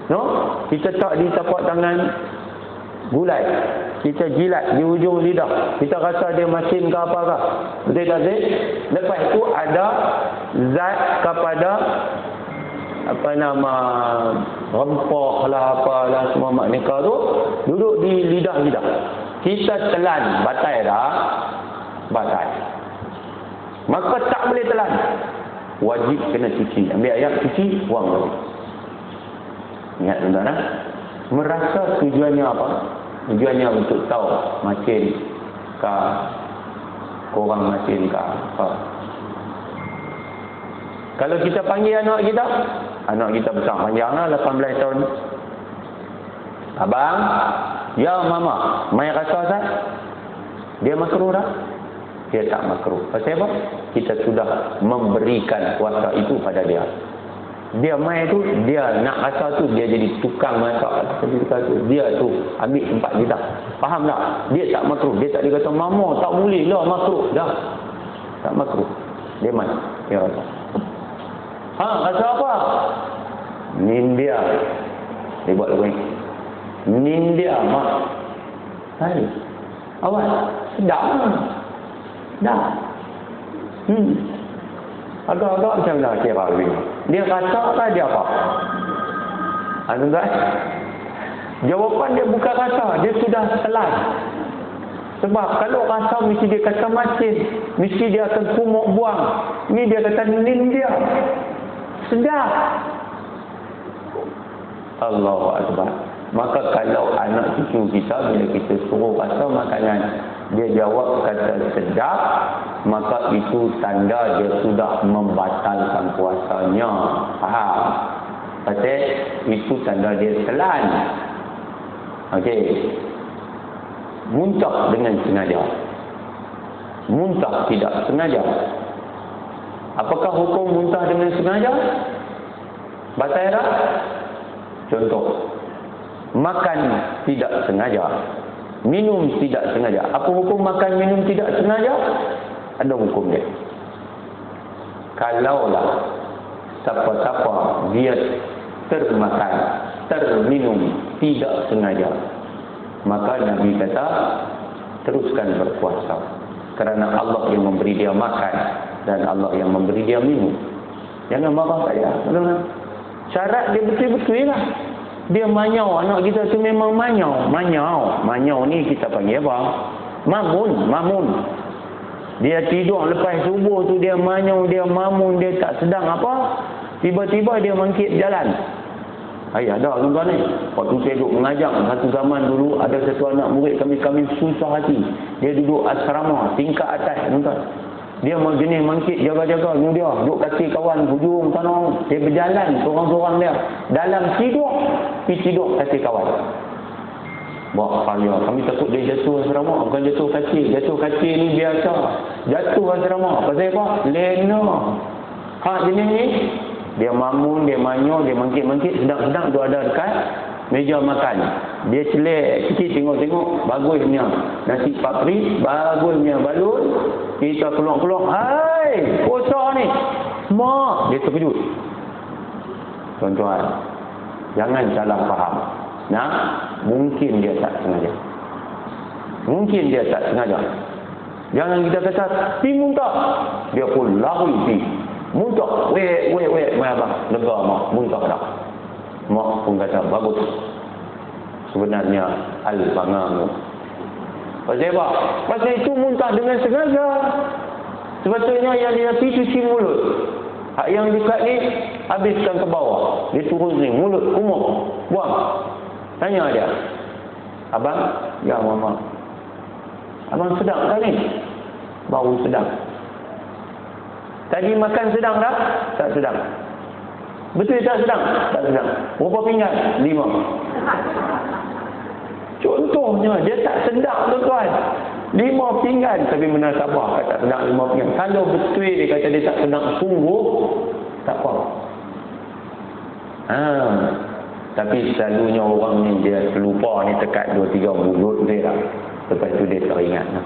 No? Kita tak di tapak tangan gulai. Kita jilat di ujung lidah. Kita rasa dia masin ke apakah. Betul tak, Zid? Lepas itu ada zat kepada rempah lah apalah semua maknika tu duduk di lidah-lidah. Kita telan batai dah. Batai. Maka tak boleh telan. Wajib kena cuci. Ambil air cuci, buang lagi. Ingat tuan-tuan, merasa tujuannya apa? Tujuannya untuk tahu macin ke korang macin ke apa. Kalau kita panggil anak kita besar panjanglah 18 tahun. Abang, ya mama, mai rasa tak? Dia makruh dah? Dia tak makruh. Pasal apa? Kita sudah memberikan kuasa itu pada dia. Dia mai tu, dia nak rasa tu, dia jadi tukang masak. Dia tu ambil tempat kita. Faham tak? Dia tak makruh. Dia tak dikata, mama tak boleh lah makruh. Dah. Tak makruh. Dia mai. Dia rasa. Rasa apa? Nindia. Dia buat lagu ni. Nindia, mak. Hai. Awak. Sedap. Dah. Agak-agak macam mana kira ni? Dia rasa atau dia apa? Tuan-tuan? Jawapan dia bukan rasa. Dia sudah telan. Sebab kalau rasa mesti dia kata macin. Mesti dia akan kumuk buang. Ni dia kata nindia. Sedap. Allahu Akbar. Maka kalau anak cucu kita, bila kita suruh rasa makanan, dia jawab kata sedap, maka itu tanda dia sudah membatalkan puasanya. Faham? Pasal itu tanda dia telan. Okey. Muntah dengan sengaja. Muntah tidak sengaja. Apakah hukum muntah dengan sengaja? Batal tak? Contoh. Makan tidak sengaja. Minum tidak sengaja. Apa hukum makan minum tidak sengaja? Ada hukum dia. Kalaulah siapa-siapa dia termakan, terminum tidak sengaja, maka Nabi kata teruskan berpuasa. Kerana Allah yang memberi dia makan dan Allah yang memberi dia minum. Jangan marah saya. Syarat dia betul-betul lah. Dia manyau. Anak kita tu memang manyau. Manyau ni kita panggil apa? Mamun. Dia tidur lepas subuh tu dia manyau, dia mamun, dia tak sedang apa. Tiba-tiba dia mangkit jalan. Ada tuan-tuan ni. Waktu saya duduk mengajar satu zaman dulu, ada satu anak murid kami susah hati. Dia duduk asrama tingkat atas tuan-tuan. Dia jenis mangkit jaga-jaga ni dia. Duduk kaki kawan hujung sana. Dia berjalan seorang-seorang dia. Dalam pergi tidur kaki kawan. Buat kaya. Kami takut dia jatuh asrama. Bukan jatuh kaki. Jatuh kaki ni biasa. Jatuh asrama. Pasal apa? Lena. Jenis ni. Dia mamun, dia manyo, dia mangkit-mangkit. Sedang-sedang tu ada dekat meja makan. Dia celek sikit tengok-tengok. Bagusnya nasi papri. Bagusnya balun. Kita keluar-keluar. Hai, puasa ni. Mak. Dia terkejut. Tuan-tuan, jangan salah faham. Mungkin dia tak sengaja. Jangan kita kata, pi muntah. Dia pun lari pi. Muntah. Weh. Mai abang. Lega mak. Muntah dah. Mak pun kata, bagus. Sebenarnya, al-bangamu. Pasal apa? Pasal itu muntah dengan sengaja. Sebetulnya yang dia pergi cuci mulut. Yang dekat ni, habiskan ke bawah. Dia turun sini. Mulut, kumuk. Buang. Tanya dia. Abang? Ya, mama. Abang sedang tak ni? Baru sedang. Tadi makan sedang tak? Tak sedang. Betul tak sedang? Tak sedang. Berapa pinggan? 5. Contohnya, dia tak sedang tuan-tuan. 5 pinggan. Tapi menasabah kata tak sedang 5 pinggan. Kalau betul dia kata dia tak sedang sungguh, tak apa. Tapi selalunya orang ni dia terlupa ni dekat 2-3 mulut dia lah. Lepas tu dia teringat lah.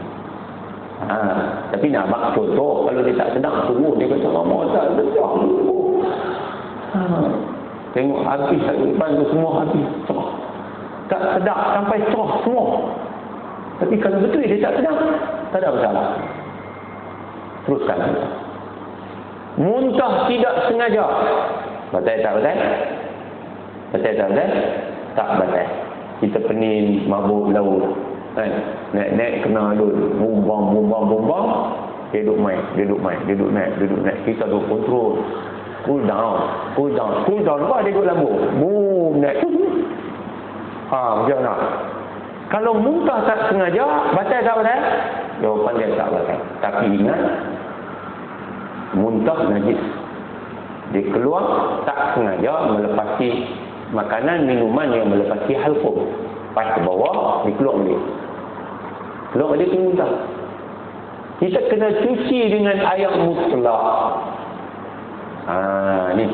Tapi nak abang contoh, kalau dia tak sedang suruh, dia kata lama tak sedang. Tengok habis depan tu semua habis. Tak sedap sampai cerah semua. Tapi kalau betul dia tak sedang, tak ada masalah. Teruskan. Muntah tidak sengaja. Batal tak batal? Batal tak batal? Tak batal. Kita pening, mabuk laut. Naik kena alut. Bumbang. Dia duduk main. Duduk naik. Kita duduk kontrol. Cool down. Apa dia duduk lambung? Boom, naik. Macam mana? Kalau muntah tak sengaja, batal tak batal? Jawapan dia tak batal. Tapi ingat, muntah najis. Dia keluar tak sengaja melepasi makanan, minuman yang melepasi halqum. Pas ke bawah, dia keluar balik. Keluar balik tu muntah. Kita kena cuci dengan air mutlak. Ni.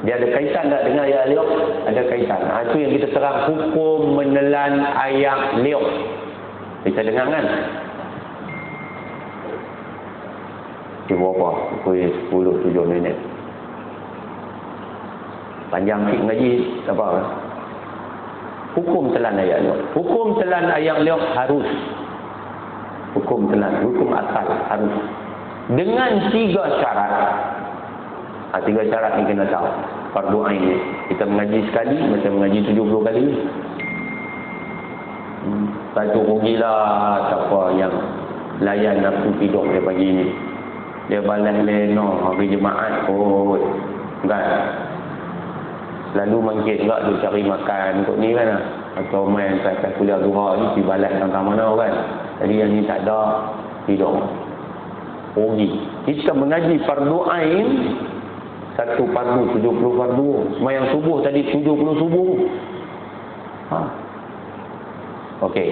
Dia ada kaitan tak dengan air liuk? Ada kaitan. Itu yang kita terang, hukum menelan air liuk. Kita dengar kan? Berapa? Pukul 10-7 minit. Panjang sikit ngaji, tak apa. Hukum telan air liuk. Hukum telan air liuk harus. Hukum telan, hukum asal harus. Dengan 3 syarat. 3 syarat ni kena tahu. Fardu ain ni. Kita mengaji sekali, macam mengaji 70 kali. Satu rugilah siapa yang layan nafsu tidur dia pagi ni. Dia balas leno hari Jumaat kot. Kan? Selalu mangkit juga dia cari makan kot ni kan. Atau main pasal kuliah duha ni, pergi balas tentang mana kan. Jadi yang ni tak ada, tidur. Rugi. Kita mengaji fardu ain, satu fardu, 70 fardu. Semayang subuh tadi 70 subuh. Okey.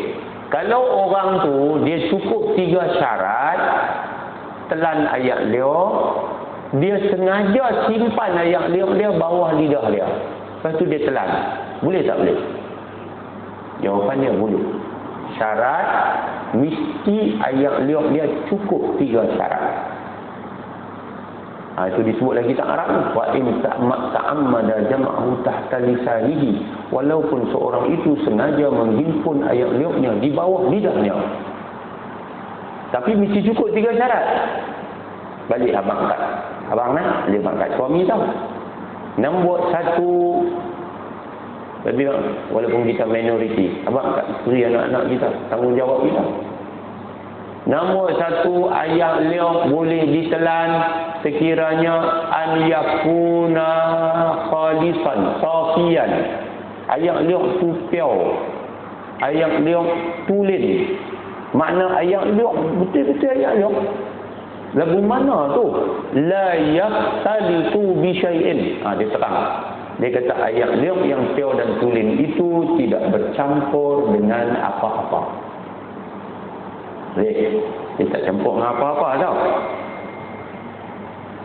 Kalau orang tu dia cukup 3 syarat, telan air liur, dia sengaja simpan air liur dia bawah lidah dia. Lepas tu dia telan. Boleh tak boleh? Jawapannya boleh. Syarat mesti air liur dia cukup 3 syarat. Itu disebut lagi tak Arab ni. Wa in ta'ammada jam'ahu tahta lisanihi, walaupun seorang itu sengaja menghimpun air liurnya di bawah lidahnya. Tapi mesti cukup 3 syarat. Balik abang kat. Abang nak dia kat suami tahu. Nak buat satu, walaupun kita minoriti, abang kat isteri anak-anak kita, tanggungjawab kita. Nombor 1, air liur boleh ditelan sekiranya an yakuna khalisan safian. Air liur tu pure. Air liur tulen. Makna air liur betul-betul air liur. Lagu mana tu? La yaqtalitu bi syai'in. Dia terang. Dia kata air liur yang pure dan tulen itu tidak bercampur dengan apa-apa. Dia tak campur dengan apa-apa tau.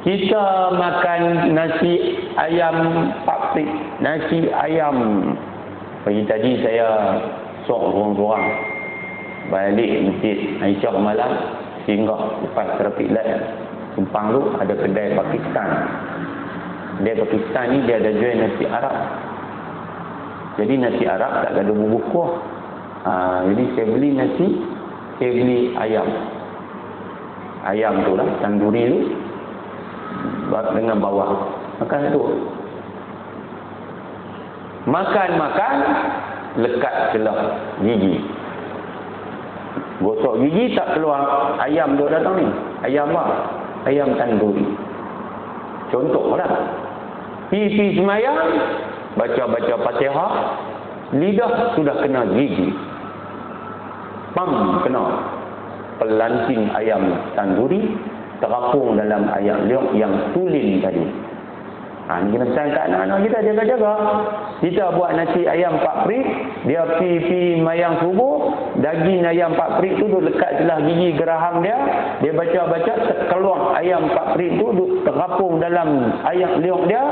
Kita makan nasi ayam paprik, nasi ayam. Pagi tadi saya sok orang-orang balik masjid Aisyah malam, singgah lepas traffic light Tumpang tu ada kedai Pakistan. Kedai Pakistan ni dia ada jual nasi Arab. Jadi nasi Arab tak ada bubuk kuah. Jadi saya beli nasi, saya beli ayam. Ayam tu lah, tandoori tu dengan bawah. Makan tu. Makan-makan lekat celah gigi. Gosok gigi tak keluar ayam tu datang ni. Ayam apa? Ayam tandoori. Contoh lah. Pipi semayang, baca-baca Fatihah, lidah sudah kena gigi. Pam kena pelanting ayam tandoori terapung dalam ayam liuk yang tulen tadi. Ini kena pesan kat anak-anak kita, jaga-jaga. Kita buat nasi ayam paprik, dia pi mayang subuh, daging ayam paprik tu duduk lekat celah gigi geraham dia, dia baca-baca keluar ayam paprik tu duduk terapung dalam ayam liuk dia,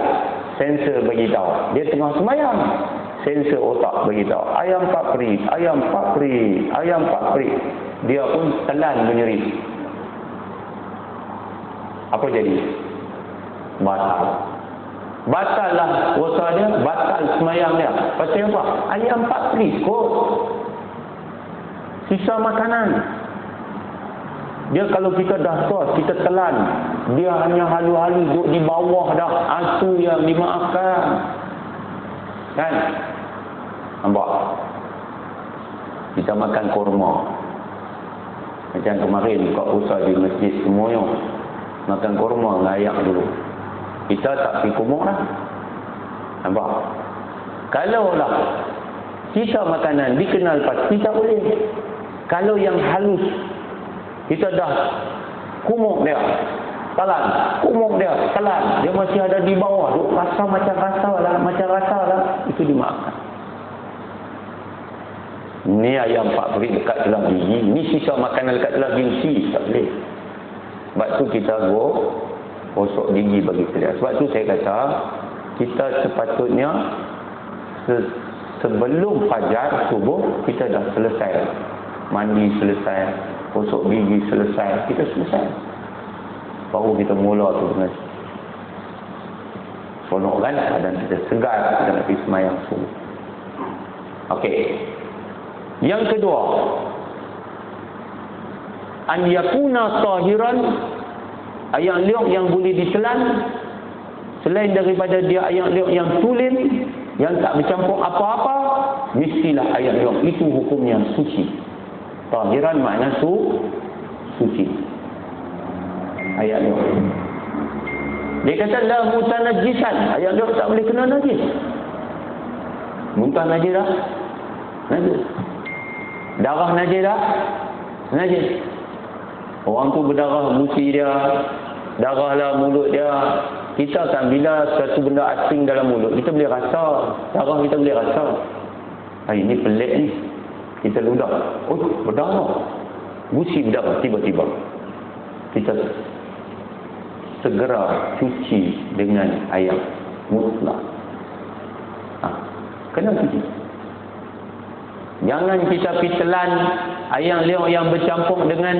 sensor bagi tahu. Dia tengah sembahyang, sensor otak bagi tahu. Ayam 4 peri, ayam 4 peri, ayam 4 peri. Dia pun telan menyerit. Apa jadi? Batal. Batal lah puasa dia, batal sembahyang dia. Pasal apa? Ayam 4 peri kot. Sisa makanan. Dia kalau kita dah tos, kita telan, dia hanya halu-halu duduk di bawah dah, asu yang dimaafkan. Kan? Nampak? Kita makan kurma. Macam kemarin buka puasa di masjid semuanya. Makan kurma layak dulu. Kita tak pergi kumur lah. Nampak? Kalau lah sisa makanan dikenal pasti tak boleh. Kalau yang halus, kita dah kumuk dia, telan, kumuk dia, telan, dia masih ada di bawah, duk rasa macam rasa lah, itu dimaafkan. Ni ayam 4 peri dekat dalam gigi, ni sisa makanan dekat dalam gigi, tak boleh. Sebab tu kita gosok gigi bagi dia. Sebab tu saya kata, kita sepatutnya sebelum fajar subuh, kita dah selesai. Mandi selesai, gosok gigi selesai, kita selesai. Baru kita mula tu dengan sonok kan, dan kita segar kita nak pergi semayang subuh. Okey. Yang kedua, an yakuna tahiran, ayam liuk yang boleh ditelan selain daripada dia ayam liuk yang tulen, yang tak bercampur apa-apa, mestilah ayam liuk itu hukumnya suci. Tahiran makna suci. Ayat liuk. Dia kata la mutanajjisan. Ayat liuk tak boleh kena najis. Muntah najis dah? Najis. Darah najis dah? Najis. Orang tu berdarah busi dia, darah lah mulut dia. Kita kan bila satu benda asing dalam mulut, kita boleh rasa. Darah kita boleh rasa. Ini pelik ni. Kita ludah, oh berdarah, busi berdarah, tiba-tiba kita segera cuci dengan air mutlak. Kena cuci. Jangan kita pergi telan ayam liuk yang bercampur dengan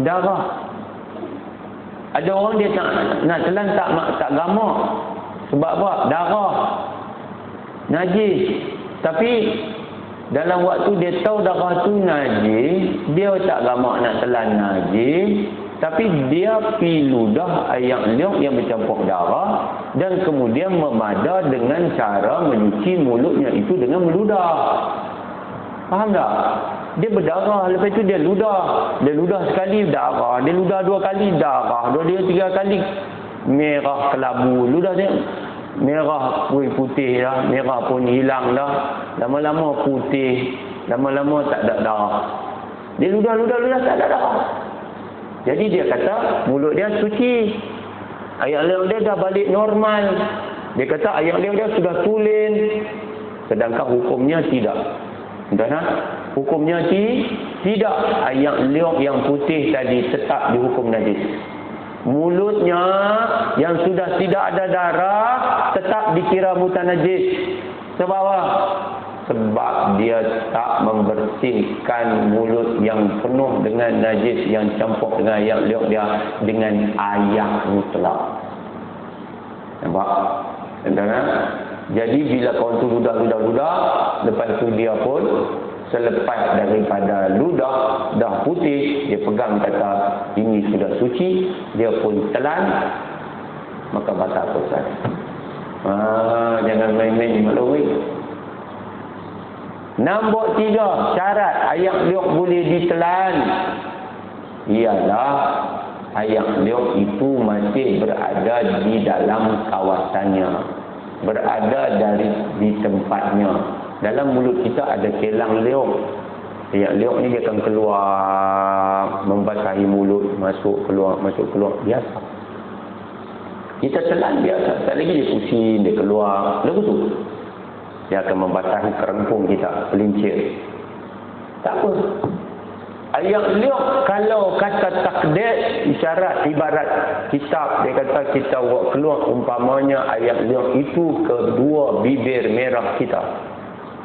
darah. Ada orang dia nak telan tak gamak. Sebab apa? Darah najis. Tapi dalam waktu dia tahu darah tu najis, dia tak gamak nak telan najis, tapi dia pi ludah ayam liuk yang bercampur darah dan kemudian memada dengan cara mencuci mulutnya itu dengan meludah. Faham tak? Dia berdarah, lepas tu dia ludah. Dia ludah sekali darah, dia ludah 2 kali darah, dia 3 kali merah kelabu. Ludah dia merah putih dah, merah pun hilang dah, lama-lama putih, lama-lama tak ada darah. Dia ludah tak ada darah. Jadi dia kata mulut dia suci, ayam liuk dia dah balik normal. Dia kata ayam liuk dia sudah tulen, sedangkan hukumnya tidak. Entah hukumnya tidak. Ayam liuk yang putih tadi tetap dihukum najis. Mulutnya yang sudah tidak ada darah tetap dikira mutanajis. Sebab apa? Sebab dia tak membersihkan mulut yang penuh dengan najis yang campur dengan ayam liuk dia dengan air mutlak. Nampak? Entah. Jadi bila kawan tu ludah, lepas tu dia pun selepas daripada ludah dah putih, dia pegang kata ini sudah suci, dia pun telan, maka batal puasa. Jangan main-main di malam ni. Nombor 3, syarat ayam liuk boleh ditelan ialah ayam liuk itu masih berada di dalam kawasannya, berada di tempatnya. Dalam mulut kita ada kelang liuk. Ayam liuk ni dia akan keluar, membasahi mulut, masuk keluar biasa. Kita telan biasa, tak lagi dia pusing, dia keluar. Lepas tu dia akan membasahi kerengkung kita, pelincir. Tak apa. Ayat liuk kalau kata takdir isyarat ibarat kitab, dia kata kita buat keluar umpamanya ayat liuk itu kedua bibir merah kita.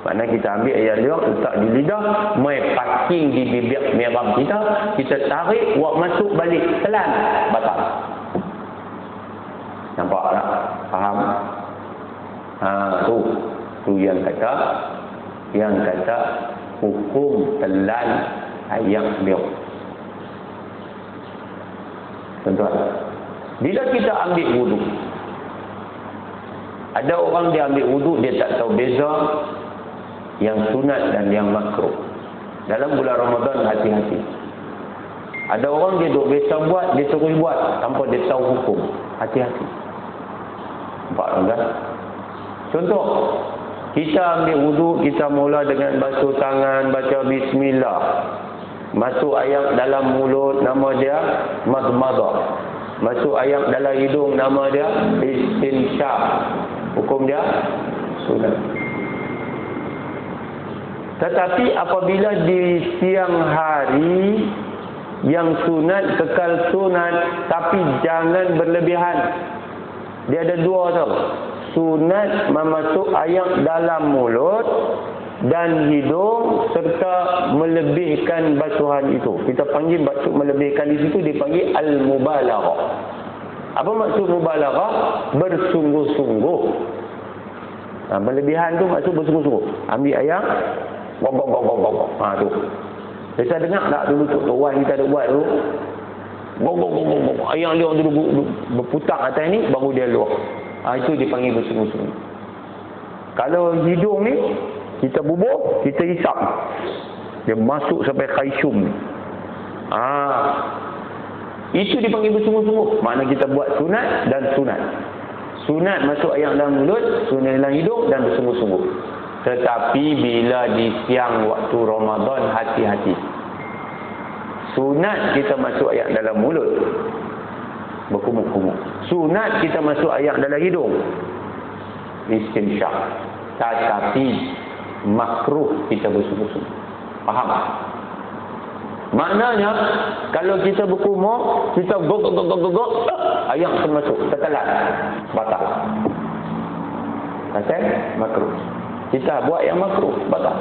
Maknanya kita ambil ayat liuk letak di lidah, mai packing di bibir merah kita tarik buat masuk balik telan batal. Nampak tak? Faham? Tu yang kata hukum telan ayat liuk. Tuan-tuan, bila kita ambil wuduk, ada orang dia ambil wuduk dia tak tahu beza yang sunat dan yang makruh. Dalam bulan Ramadan hati-hati. Ada orang dia duk biasa buat, dia terus buat tanpa dia tahu hukum. Hati-hati. Nampak tak? Contoh, kita ambil wuduk, kita mula dengan basuh tangan, baca bismillah. Masuk air dalam mulut, nama dia madmadah. Masuk air dalam hidung, nama dia istinsyaq. Hukum dia sunat. Tetapi apabila di siang hari yang sunat kekal sunat, tapi jangan berlebihan. Dia ada dua tau. Sunat memasuk air dalam mulut dan hidung serta melebihkan basuhan itu. Kita panggil maksud melebihkan di situ dipanggil al-mubalaghah. Apa maksud mubalaghah? Bersungguh-sungguh. Berlebihan tu maksud bersungguh-sungguh. Ambil air, gong. Tu. Saya dengar tak dulu tu kawan kita ada buat tu. Gong. Ayam liur dulu berputar atas ni baru dia luar. Itu dipanggil bersungguh-sungguh. Kalau hidung ni kita bubur, kita hisap. Dia masuk sampai khaisum. Itu dipanggil bersungguh-sungguh. Makna kita buat sunat dan sunat. Sunat masuk air dalam mulut, sunat dalam hidung dan bersungguh-sungguh. Tetapi bila di siang waktu Ramadan, hati-hati. Sunat kita masuk air dalam mulut, berkumuk-kumuk. Sunat kita masuk air dalam hidung, istinsyaq. Tetapi makruh kita bersungguh-sungguh. Faham? Maknanya kalau kita berkumur, kita gogok, air termasuk, tertelan, batal. Pasal makruh. Kita buat yang makruh, batal.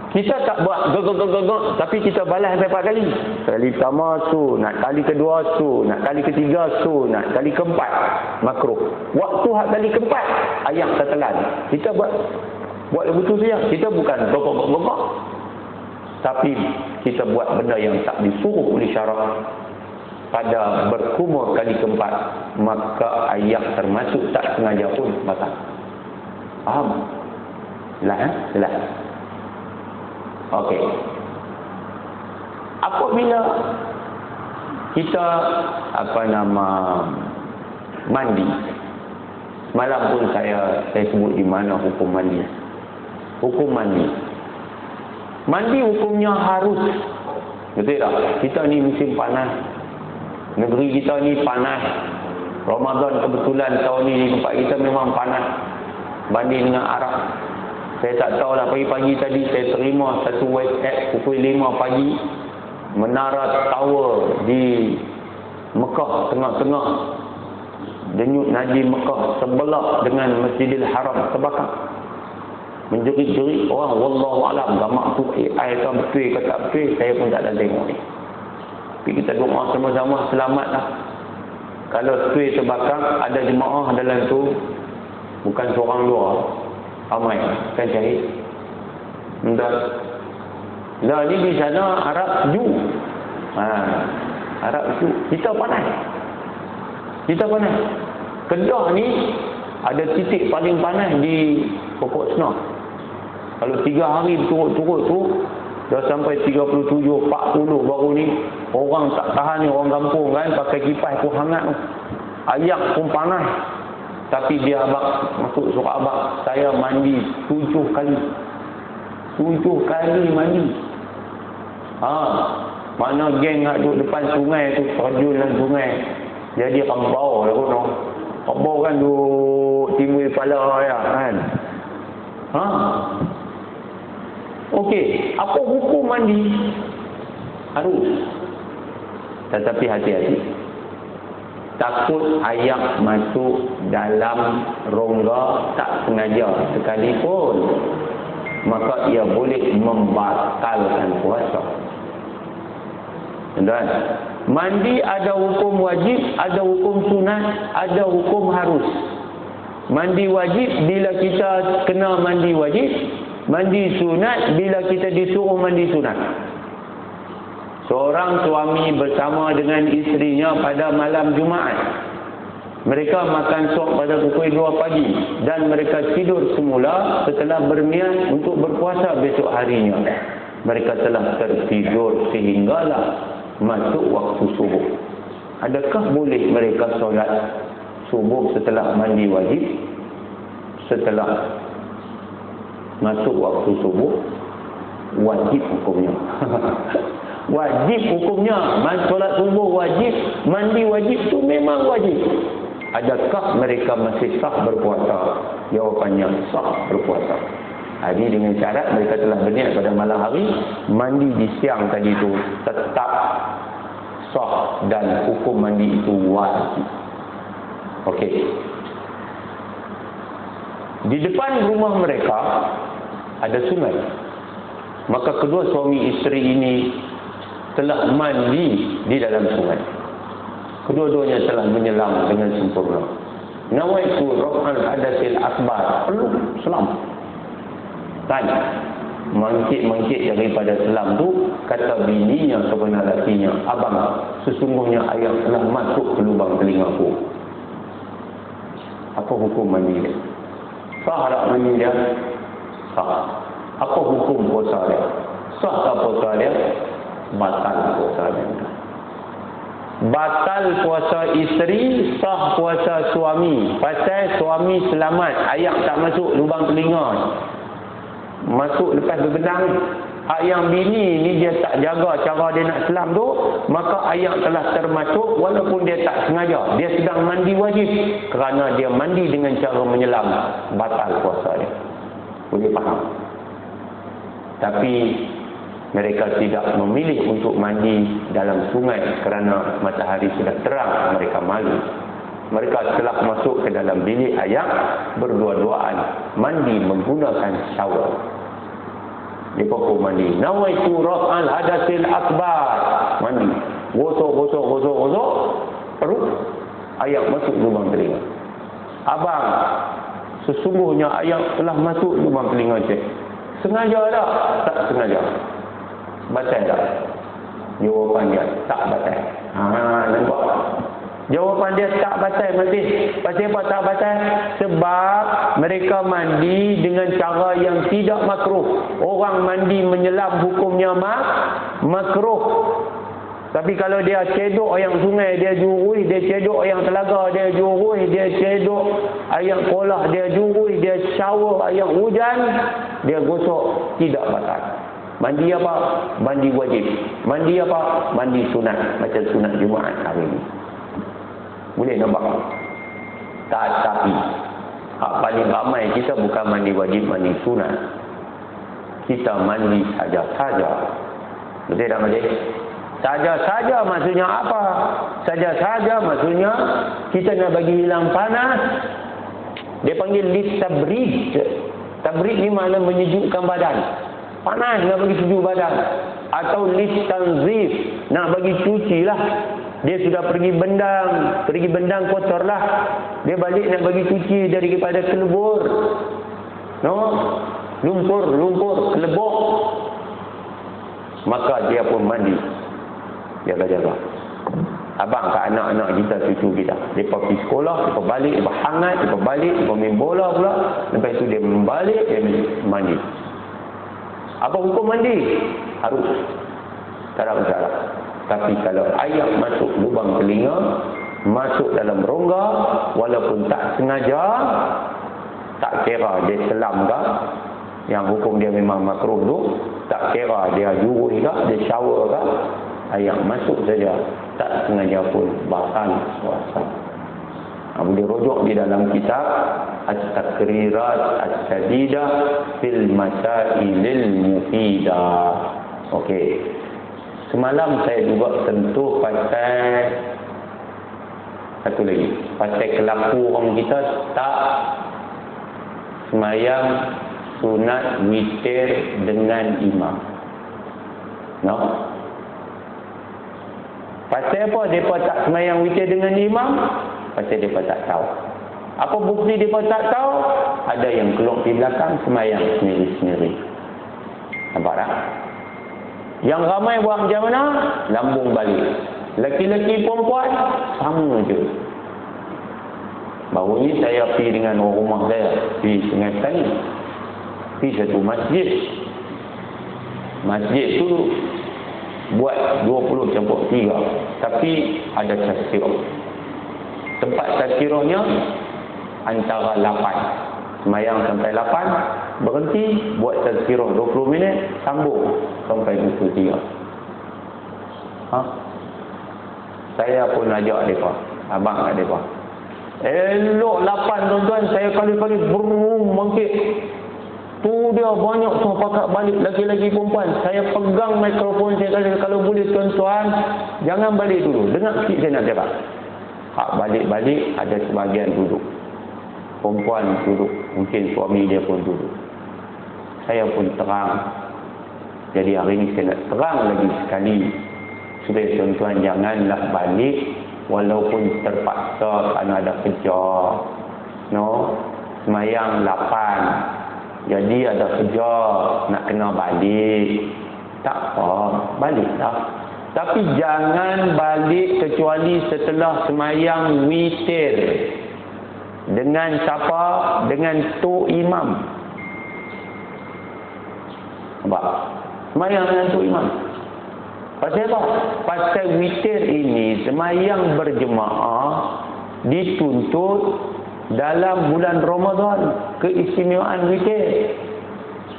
Kita tak buat gogok, tapi kita balas berapa kali? Kali pertama sunat, kali kedua sunat, kali ketiga sunat, kali keempat makruh. Waktu kali keempat ayam tertelan. Kita buat betul saja. Kita bukan gogok, tapi kita buat benda yang tak disuruh oleh syarak. Pada berkumur kali keempat, maka ayam termasuk tak sengaja pun batal. Faham? Jelas. Okey. Apabila kita mandi. Semalam pun saya sebut di mana hukum mandi. Hukum mandi. Mandi hukumnya harus. Betul tak? Kita ni musim panas. Negeri kita ni panas. Ramadan kebetulan tahun ni di tempat kita memang panas. Banding dengan Arab. Saya tak tahulah, pagi-pagi tadi saya terima satu WhatsApp pukul 5 pagi. Menara tower di Mekah, tengah-tengah denyut nadi Mekah sebelah dengan Masjidil Haram terbakar. Menjerit-jerit orang, wallahu alam, gamak tu AI kan betul ke tak betul, saya pun tak ada tengok ni. Tapi kita doa sama-sama selamatlah. Kalau betul terbakar, ada jemaah dalam tu, bukan seorang dua, ramai kan syahid. Lah ni di sana Arab sejuk. Arab sejuk. Kita panas. Kedah ni ada titik paling panas di Pokok Senang. Kalau 3 hari berturut-turut tu dah sampai 37, 40 baru ni. Orang tak tahan ni, orang kampung kan, pakai kipas pun hangat tu. Ayak pun panas. Tapi dia masuk surah abang, saya mandi 7 kali. 7 kali mandi. Mana geng nak duduk depan sungai tu, terjun dalam sungai. Jadi kambau lah kono. Kambau kan duduk timbul kepala ya kan. okey. Apa hukum mandi? Harus. Tetapi hati-hati. Takut air masuk dalam rongga tak sengaja sekalipun, maka ia boleh membatalkan puasa. Tuan, mandi ada hukum wajib, ada hukum sunat, ada hukum harus. Mandi wajib bila kita kena mandi wajib, mandi sunat bila kita disuruh mandi sunat. Seorang suami bersama dengan isterinya pada malam Jumaat. Mereka makan suap pada pukul 2 pagi dan mereka tidur semula setelah berniat untuk berpuasa besok harinya. Mereka telah tertidur sehinggalah masuk waktu subuh. Adakah boleh mereka solat subuh setelah mandi wajib? Setelah masuk waktu subuh, wajib hukumnya. Wajib hukumnya. Solat subuh wajib, mandi wajib tu memang wajib. Adakah mereka masih sah berpuasa? Jawapannya sah berpuasa. Ini dengan syarat mereka telah berniat pada malam hari, mandi di siang tadi tu tetap sah dan hukum mandi itu wajib. Okey. Di depan rumah mereka ada sungai. Maka kedua suami isteri ini telah mandi di dalam sungai. Kedua-duanya telah menyelam dengan sempurna. Nawaitu raf'al hadatsil akbar. Perlu selam. Dan mangkit-mangkit daripada selam tu, kata bininya kepada lakinya, abang, sesungguhnya ayah telah masuk ke lubang telingaku. Apa hukum mandi dia? Sah tak mandi dia? Sah. Apa hukum puasa dia? Sah tak puasa dia? Batal puasa dia. Batal puasa isteri, sah puasa suami. Pasal suami selamat, air tak masuk lubang telinga. Masuk lepas berbendang. Hak yang bini ni dia tak jaga cara dia nak selam tu, maka air telah termasuk walaupun dia tak sengaja. Dia sedang mandi wajib kerana dia mandi dengan cara menyelam. Batal puasa dia. Boleh faham? Tapi mereka tidak memilih untuk mandi dalam sungai kerana matahari sudah terang, mereka malu. Mereka telah masuk ke dalam bilik ayah berdua-duaan mandi menggunakan shower. Mereka pun mandi. Nawaitu raf'al hadatsil akbar. Mandi. Gosok. Perut. Ayat masuk lubang telinga. Abang, sesungguhnya ayat telah masuk lubang telinga cik. Sengaja tak? Tak sengaja. Batal tak? Jawapan dia tak batal. Nampak? Jawapan dia tak batal masih. Pasal apa tak batal? Sebab mereka mandi dengan cara yang tidak makruh. Orang mandi menyelam hukumnya makruh. Tapi kalau dia cedok ayam sungai, dia jurui, dia cedok ayam telaga, dia jurui, dia cedok ayam kolah, dia jurui, dia shower ayam hujan, dia gosok, tidak batal. Mandi apa? Mandi wajib. Mandi apa? Mandi sunat. Macam sunat Jumaat hari ini. Boleh nampak? Tapi hak paling ramai kita bukan mandi wajib, mandi sunat. Kita mandi saja-saja. Betul tak Majid? Saja-saja maksudnya apa? Saja-saja maksudnya kita nak bagi hilang panas. Dia panggil litabrid. Tabrid ni makna menyejukkan badan. Panas nak bagi sejuk badan. Atau litanzif, nak bagi cuci lah. Dia sudah pergi bendang kotor lah. Dia balik nak bagi cuci daripada kelebur. No? Lumpur, kelebuk. Maka dia pun mandi. Jaga-jaga. Abang kat anak-anak kita, cucu kita. Mereka pergi sekolah, mereka balik, mereka hangat, mereka balik, mereka main bola pula. Lepas itu dia balik, dia mandi. Apa hukum mandi? Harus. Tak ada masalah. Tapi kalau air masuk lubang telinga, masuk dalam rongga, walaupun tak sengaja, tak kira dia selam ke, yang hukum dia memang makruh tu, tak kira dia jurus ke, dia shower ke, air masuk saja, tak sengaja pun batal puasa. Boleh rujuk di dalam kitab at-takrirat as-sadidah fil masailil mufidah. Okey. Semalam saya juga sentuh pasal satu lagi, pasal kelaku orang kita tak semayang sunat witir dengan imam. No? Pasal apa mereka tak semayang witir dengan imam? Pasal mereka tak tahu. Apa bukti mereka tak tahu? Ada yang keluar di belakang semayang sendiri-sendiri. Nampak tak? Yang ramai buat macam mana? Lambung balik. Laki-laki perempuan sama je. Baru ni saya pergi dengan orang rumah saya di Sungai Petani. Pergi satu masjid. Masjid tu buat 20 campur 3, tapi ada tazkirah. Tempat tazkirahnya antara 8. Semayang sampai 8, berhenti buat tazkirah 20 minit, sambung sampai 23. Saya pun ajak mereka, abang kat mereka. Elok 8 tuan-tuan, saya kali-kali berung bangkit. Tu dia banyak semua pakat balik, laki-laki perempuan. Saya pegang mikrofon, saya kata kalau boleh tuan-tuan, jangan balik dulu. Dengar sikit saya nak cakap. Hak balik-balik ada sebahagian duduk. Perempuan duduk, mungkin suami dia pun duduk. Saya pun terang. Jadi hari ini saya nak terang lagi sekali, supaya tuan-tuan janganlah balik walaupun terpaksa kerana ada kerja. No, semayang 8. Jadi ada kerja, nak kena balik. Tak apa, baliklah. Tapi jangan balik kecuali setelah semayang witir. Dengan siapa? Dengan tu imam. Nampak? Semayang dengan tu imam. Pasal apa? Pasal witir ini, semayang berjemaah dituntut dalam bulan Ramadan, keistimewaan witir.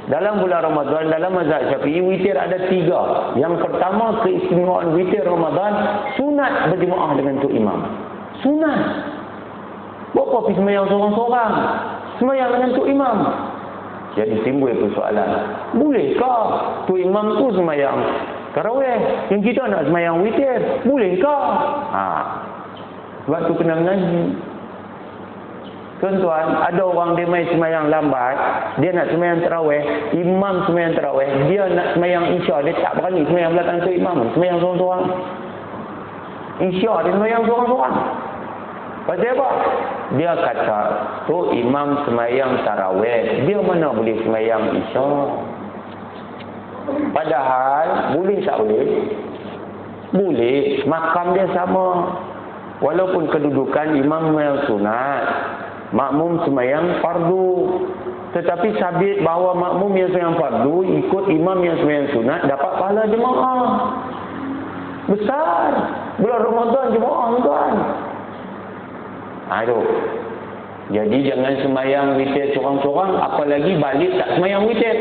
Dalam bulan Ramadan, dalam mazhab Syafi'i, witir ada 3. Yang pertama, keistimewaan witir Ramadan, sunat berjemaah dengan tu imam. Sunat. Buat apa pergi semayang seorang-seorang? Semayang dengan tu imam. Jadi timbul persoalan, bolehkah tu imam tu semayang tarawih, yang kita nak semayang witir? Bolehkah? Sebab tu kena mengaji. Tuan-tuan, ada orang dia main semayang lambat, dia nak semayang tarawih, imam semayang tarawih, dia nak semayang isya, dia tak berani semayang belakang tu imam, semayang seorang-seorang. Isya dia semayang seorang-seorang. Pasal apa? Dia kata, tu imam semayang tarawih, dia mana boleh semayang isya? Padahal, boleh tak boleh? Boleh, makam dia sama. Walaupun kedudukan imam semayang sunat, makmum semayang fardu. Tetapi sabit bahawa makmum yang semayang fardu ikut imam yang semayang sunat dapat pahala jemaah besar. Bulan Ramadan jemaah tuan. Aduh. Jadi jangan semayang witir seorang-seorang, apalagi balik tak semayang witir.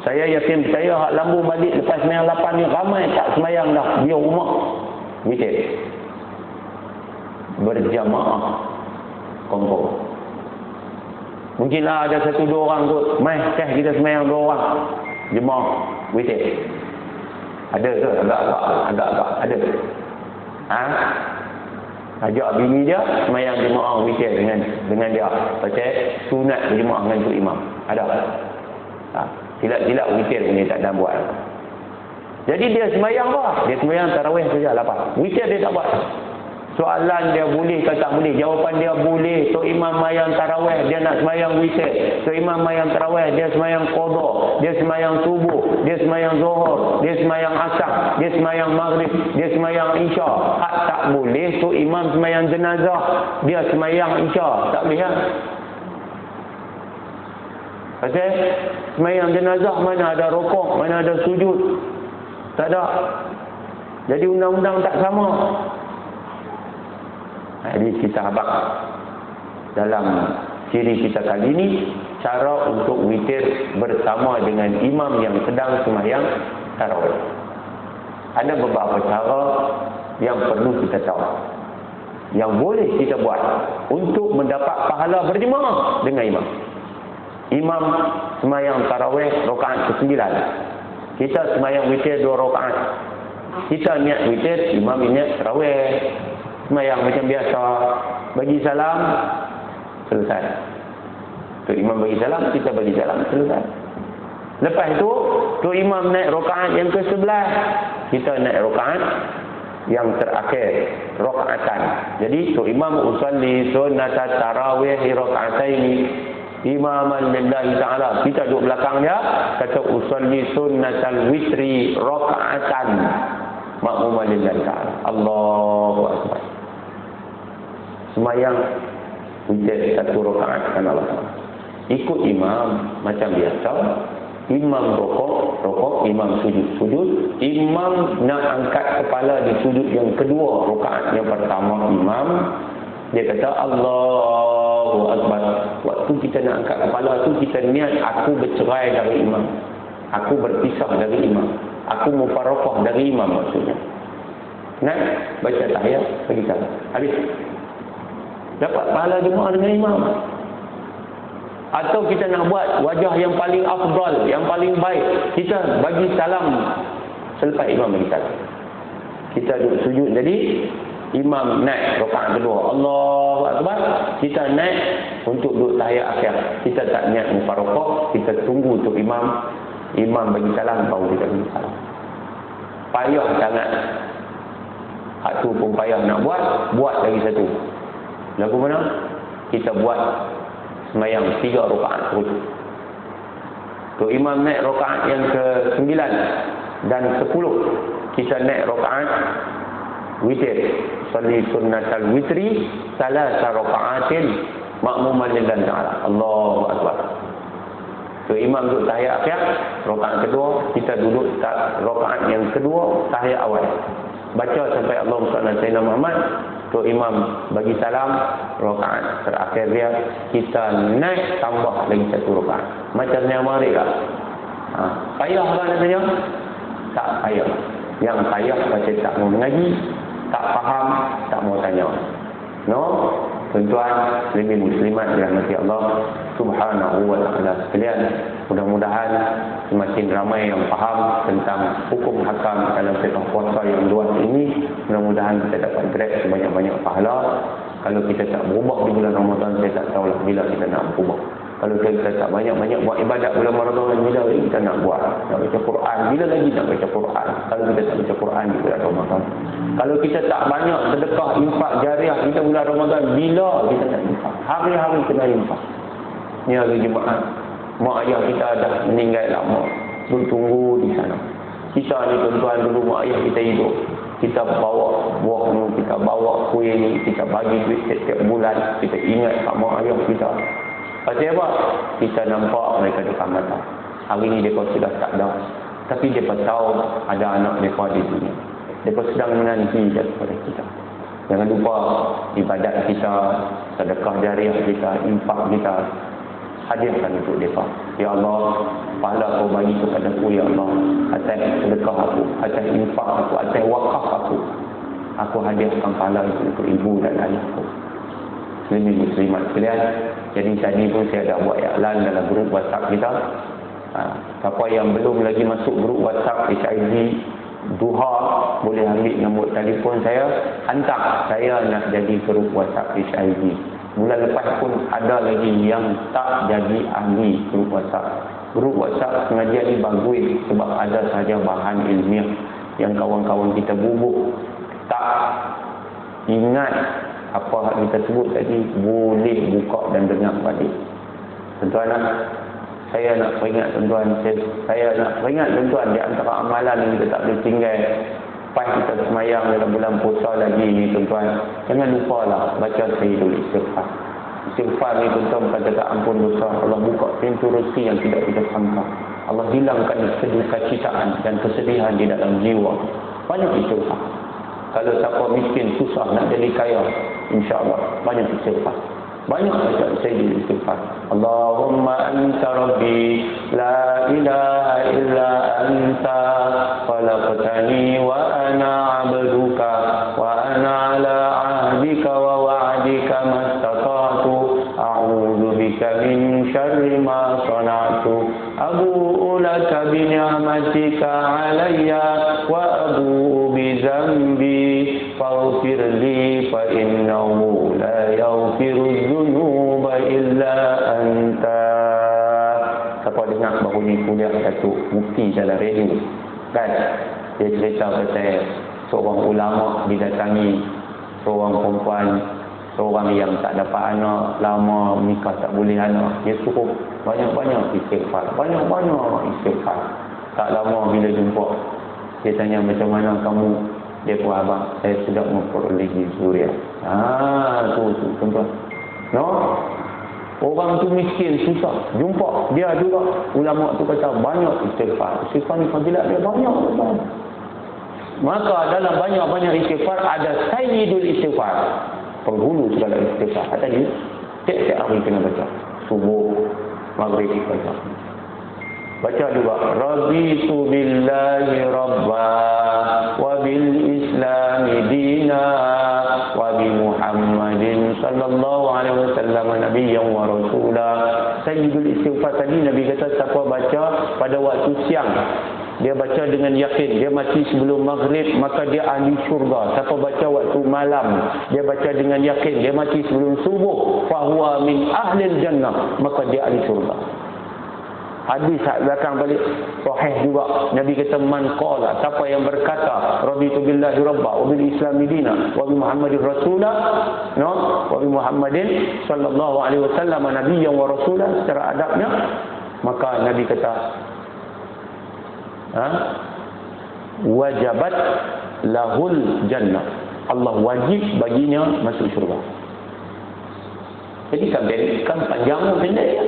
Saya yakin saya hak lambung balik lepas semayang 8 ni ramai tak semayang dah, dia rumah witir. Berjamaah kompor. Mungkinlah ada 1-2 orang kot, mai teh kita semayang 2 orang jemaah witir. Ada ke? Agak-agak ada. Ajak bini dia semayang jemaah witir dengan dia. Pasal sunat berjemaah dengan tu imam. Ada. Silap-silap witir pun dia tak ada buat. Jadi dia semayang apa? Dia semayang tarawih saja 8. Witir dia tak buat. Soalan dia boleh ke tak boleh? Jawapan dia boleh. Tok imam mayang tarawih, dia nak semayang witir. Tok imam mayang tarawih, dia semayang qadha, dia semayang subuh, dia semayang zuhur, dia semayang asar, dia semayang maghrib, dia semayang isya. Hak tak boleh tok imam semayang jenazah, dia semayang isya. Tak boleh kan? Pasal semayang jenazah mana ada rukuk, mana ada sujud. Tak ada. Jadi undang-undang tak sama. Jadi kita habaq dalam siri kita kali ini, cara untuk witir bersama dengan imam yang sedang semayang tarawih. Ada beberapa cara yang perlu kita tahu. yang boleh kita buat untuk mendapat pahala berjemaah dengan imam. Imam semayang tarawih rakaat ke-9. Kita semayang witir 2 rakaat. Kita niat witir, imam niat tarawih. Semayang macam biasa. Bagi salam, selesai. Tu imam bagi salam, kita bagi salam, selesai. Lepas itu, tu imam naik rakaat yang ke-11. Kita naik rakaat yang terakhir, rakaatan. Jadi tu imam usalli sunnata tarawih raka'ataini imaman lillahi ta'ala. Kita duduk belakang dia, kata usalli sunnatal witri raka'atan makmuman lillahi ta'ala. Allahu akbar. Semayang witir 1 rakaat kan Allah. Ikut imam macam biasa. Imam rokok, imam sujud. Imam nak angkat kepala di sujud yang kedua, rakaat yang pertama imam, dia kata Allahu akbar. Waktu kita nak angkat kepala tu, kita niat aku bercerai dari imam, aku berpisah dari imam, aku mufaraqah dari imam maksudnya. Nak baca tahiyat, bagi salam, habis. Dapat pahala jemaah dengan imam. Atau kita nak buat wajah yang paling afdal, yang paling baik, kita bagi salam selepas imam bagi salam. Kita duduk sujud, jadi imam naik rakaat kedua, Allahu akbar, kita naik untuk duduk tahiyat akhir. Kita tak niat mufaraqah, kita tunggu untuk imam bagi salam, baru kita bagi salam. Payah sangat. Hak tu pun payah nak buat lagi satu. Lagu mana? Kita buat semayang 3 rakaat terus. Tu imam naik rakaat yang ke-9 dan 10. Kita naik rakaat witir. Salli sunnatal witri salasa rakaatin makmuman lillahi ta'ala. Allahu akbar. Tu imam duduk tahiyat akhir, rakaat kedua, kita duduk rakaat yang kedua, tahiyat awal. Baca sampai Allahumma shalli ala sayyidina Muhammad. Tu imam bagi salam, rakaat terakhir dia, kita naik tambah lagi 1 rakaat. Macam yang mari lah. Payah kan rasanya? Tak payah. Yang payah macam tak mau mengaji, tak faham, tak mau tanya. No, tuan-tuan, lebih muslimat dirahmati Allah Subhanahu wa ta'ala sekalian. Mudah-mudahan semakin ramai yang faham tentang hukum hakam dalam fiqh puasa yang luas ini. Mudah-mudahan kita dapat grab sebanyak-banyak pahala. Kalau kita tak berubah di bulan Ramadan, saya tak tahulah bila kita nak berubah. Kalau kita tak banyak-banyak buat ibadat bulan Ramadan, bila lagi kita nak buat? Nak baca Quran, bila lagi nak baca Quran? Kalau kita tak baca Quran di bulan Ramadan. Kalau kita tak banyak sedekah, infak jariah kita bulan Ramadan, bila kita nak infak? Hari-hari kena infak. Ni hari Jumaat, mak ayah kita dah meninggal lama, tunggu di sana. Kita ni tuan-tuan, dulu mak ayah kita hidup, kita bawa buah ni, kita bawa kuih ni, kita bagi duit setiap bulan, kita ingat kat mak ayah kita. Pasal apa? Kita nampak mereka dekat mata. Hari ni mereka sudah tak ada, tapi mereka tahu ada anak mereka di dunia. Mereka sedang menanti daripada kita. Jangan lupa ibadat kita, sedekah jariah kita, infak kita, hadirkan untuk mereka. Ya Allah, pahala kau bagi kepada aku, Ya Allah, atas sedekah aku, atas infak aku, atas wakaf aku. Aku hadirkan pahala itu untuk ibu dan ayahku. Muslimin muslimat sekalian. Jadi tadi pun saya dah buat iklan dalam grup WhatsApp kita. Siapa yang belum lagi masuk grup WhatsApp HIV Duha, boleh ambil nombor telefon saya, hantar saya nak jadi grup WhatsApp HIV. Bulan lepas pun ada lagi yang tak jadi ahli grup WhatsApp. Grup WhatsApp sengaja ni bagus sebab ada sahaja bahan ilmiah yang kawan-kawan kita bubuk tak ingat apa yang kita sebut tadi, boleh buka dan dengar balik. Tuan-tuan, saya nak peringat tuan-tuan, saya nak peringat tuan-tuan, di antara amalan yang kita tak boleh tinggal pas kita semayang dalam bulan puasa lagi ni tuan-tuan, jangan lupalah baca Sayyidul Istighfar. Istighfar ni tuan-tuan bukan cakap ampun dosa, Allah buka pintu rezeki yang tidak kita sangka. Allah hilangkan kedukacitaan dan kesedihan di dalam jiwa. Banyak istighfar. Kalau siapa miskin, susah nak jadi kaya, insya-Allah banyak istighfar. Banyak baca Sayyidul Istighfar. Allahumma anta rabbi la ilaha illa anta khalaqtani wa ana 'abduka wa ana 'ala 'ahdi bika wa wa'dika mastata'tu a'udzu bika min syarri ma sana'tu abu'u laka bi ni'matika 'alayya wa abu'u bi dzambi faghfir li fa innahu la yaghfiru dzunuba illa anta. Siapa dengar baru ni kuliah Datuk Mufti dalam radio kan, dia cerita pasal seorang ulama didatangi seorang perempuan, seorang yang tak dapat anak lama, nikah tak boleh anak. Dia suruh banyak-banyak istighfar, banyak-banyak istighfar. Tak lama bila jumpa, dia tanya macam mana kamu. Dia pun, abang, saya sudah memperolehi zuriat. Tu tuan-tuan. No? Orang tu miskin, susah. Jumpa dia juga. Ulama tu kata banyak istighfar. Istighfar ni fadilat dia banyak. Tuan. Maka dalam banyak-banyak istighfar ada sayyidul istighfar. Penghulu segala istighfar. Tadi tiap-tiap hari kena baca. Subuh, maghrib baca. Baca juga raditu billahi rabba wa bil islami dina wa bi Muhammadin sallallahu alaihi wasallam nabiyyan wa rasula. Sayyidul istighfar tadi Nabi kata siapa baca pada waktu siang, dia baca dengan yakin, dia mati sebelum maghrib, maka dia ahli syurga. Siapa baca waktu malam, dia baca dengan yakin, dia mati sebelum subuh, fahuwa min ahlil jannah, maka dia ahli syurga. Hadis belakang balik sahih juga. Nabi kata man qala, siapa yang berkata raditu billahi rabba wa bil islami dina wa bi Muhammadin rasula, no, wa bi Muhammadin sallallahu alaihi wasallam nabiyyan wa rasula, secara adabnya, maka Nabi kata wajabat lahul jannah, Allah wajib baginya masuk syurga. Jadi kan panjang pendek ya.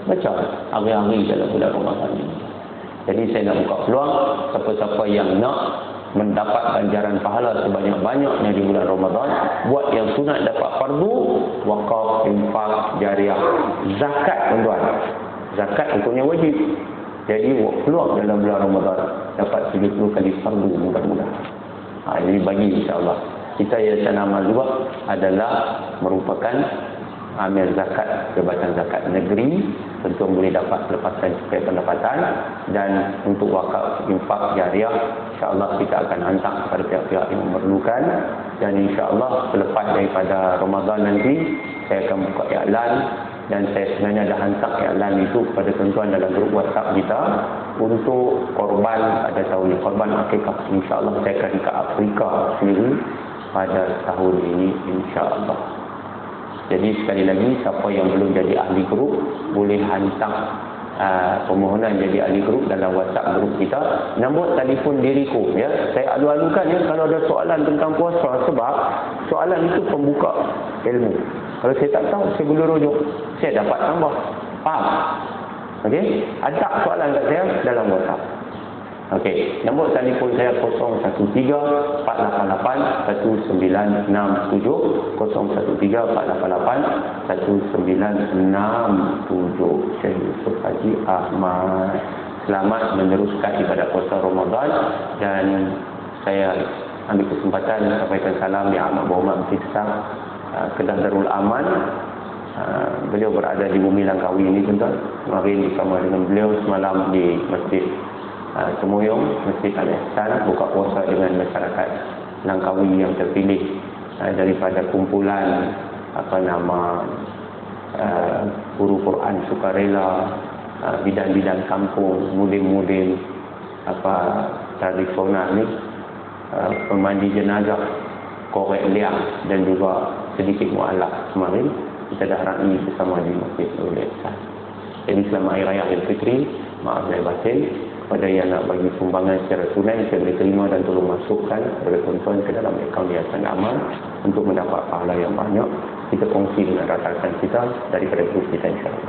Baca hari-hari dalam bulan Ramadan ini. Jadi saya nak buka peluang siapa-siapa yang nak mendapat ganjaran pahala sebanyak-banyaknya di bulan Ramadan, buat yang sunat dapat fardu, wakaf, infak, jariah, zakat tuan-tuan. Zakat hukumnya wajib. Jadi buat peluang dalam bulan Ramadan dapat 70 kali fardu mudah-mudahan. Jadi bagi insya-Allah. Kita yayasan amal juga adalah merupakan amil zakat, jabatan zakat negeri, tentu boleh dapat lepaskan cukai pendapatan, dan untuk wakaf, infak, jariah, insya-Allah kita akan hantar kepada pihak-pihak yang memerlukan. Dan insya-Allah selepas daripada Ramadan nanti saya akan buka iklan, dan saya sebenarnya dah hantar iklan itu kepada tuan-tuan dalam grup WhatsApp kita untuk korban, ada tahu ni korban akikah. Insya-Allah saya akan ke Afrika sendiri pada tahun ini insya-Allah. Jadi sekali lagi, siapa yang belum jadi ahli grup boleh hantar permohonan jadi ahli grup dalam WhatsApp grup kita. Nombor telefon diriku ya. Saya alu-alukan ya kalau ada soalan tentang puasa, sebab soalan itu pembuka ilmu. Kalau saya tak tahu, saya boleh rujuk, saya dapat tambah. Faham? Okey? Hantar soalan kat saya dalam WhatsApp. Okey, nombor telefon saya 013-488-1967, 013-488-1967. Syekh Yusuf Haji Ahmad. Selamat meneruskan ibadah puasa Ramadan, dan saya ambil kesempatan sampaikan salam yang amat berhormat Besar Kedah Darul Aman. Beliau berada di Bumi Langkawi ini tuan-tuan. Kemarin bersama dengan beliau semalam di Masjid Semuyung, Masjid Al-Ihsan, buka puasa dengan masyarakat Langkawi yang terpilih daripada kumpulan guru Quran sukarela, bidan-bidan kampung, mudin-mudin tradisional ni, pemandi jenazah, korek liang, dan juga sedikit mu'alaf. Kemarin kita dah rami bersama di Masjid Al-Ihsan. Jadi selamat Hari Raya Aidilfitri, maaf lahir batin. Kepada yang nak bagi sumbangan secara tunai, saya boleh terima dan tolong masukkan kepada tuan-tuan ke dalam akaun Yayasan Amal untuk mendapat pahala yang banyak. Kita kongsi dengan rakan-rakan kita daripada grup kita insya-Allah.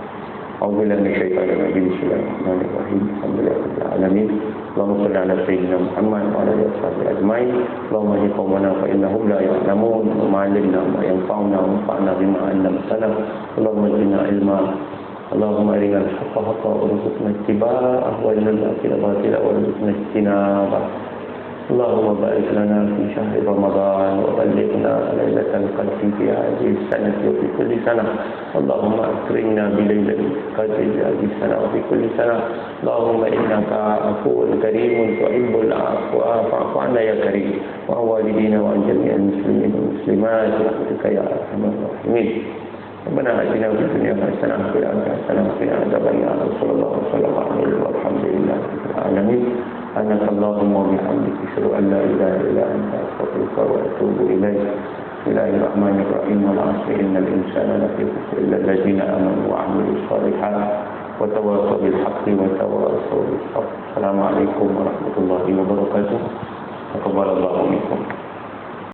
A'udzubillahi minasyaitonir rajim. Bismillahirrahmanirrahim. Alhamdulillahirabbil alamin. Allahumma shalli ala sayyidina Muhammad wa ala alihi washabbihi ajmain. Allahumma hdi qaumana fa innahum la ya'lamun wa 'allimna ma yanfa'una wa anfa'na bima 'allamtana. Allahumma zidna ilma. اللهم أرنا الحق حقا وارزقنا اتباعه وأرنا الباطل باطلا وارزقنا اجتنابه. اللهم بارك لنا في شهر رمضان وبلغنا ليلة القدر في هذه السنة وفي كل سنة. اللهم أكرمنا بليلة القدر في هذه السنة وفي كل سنة. اللهم إنك عفو كريم تحب العفو فاعف عنا يا كريم، وعن والدينا وعن جميع المسلمين والمسلمات برحمتك يا أرحم الراحمين. ربنا آتنا في الدنيا حسنة وفي الآخرة حسنة وقنا عذاب النار. صلى الله وسلم عليه والحمد لله رب العالمين. سبحانك اللهم وبحمدك أشهد أن لا إله إلا أنت أستغفرك وأتوب إليك. بسم الله الرحمن الرحيم. والعصر إن الإنسان لفي خسر إلا الذين آمنوا وعملوا الصالحات وتواصوا بالحق وتواصوا بالصبر. السلام عليكم ورحمة الله وبركاته. تقبل الله منكم.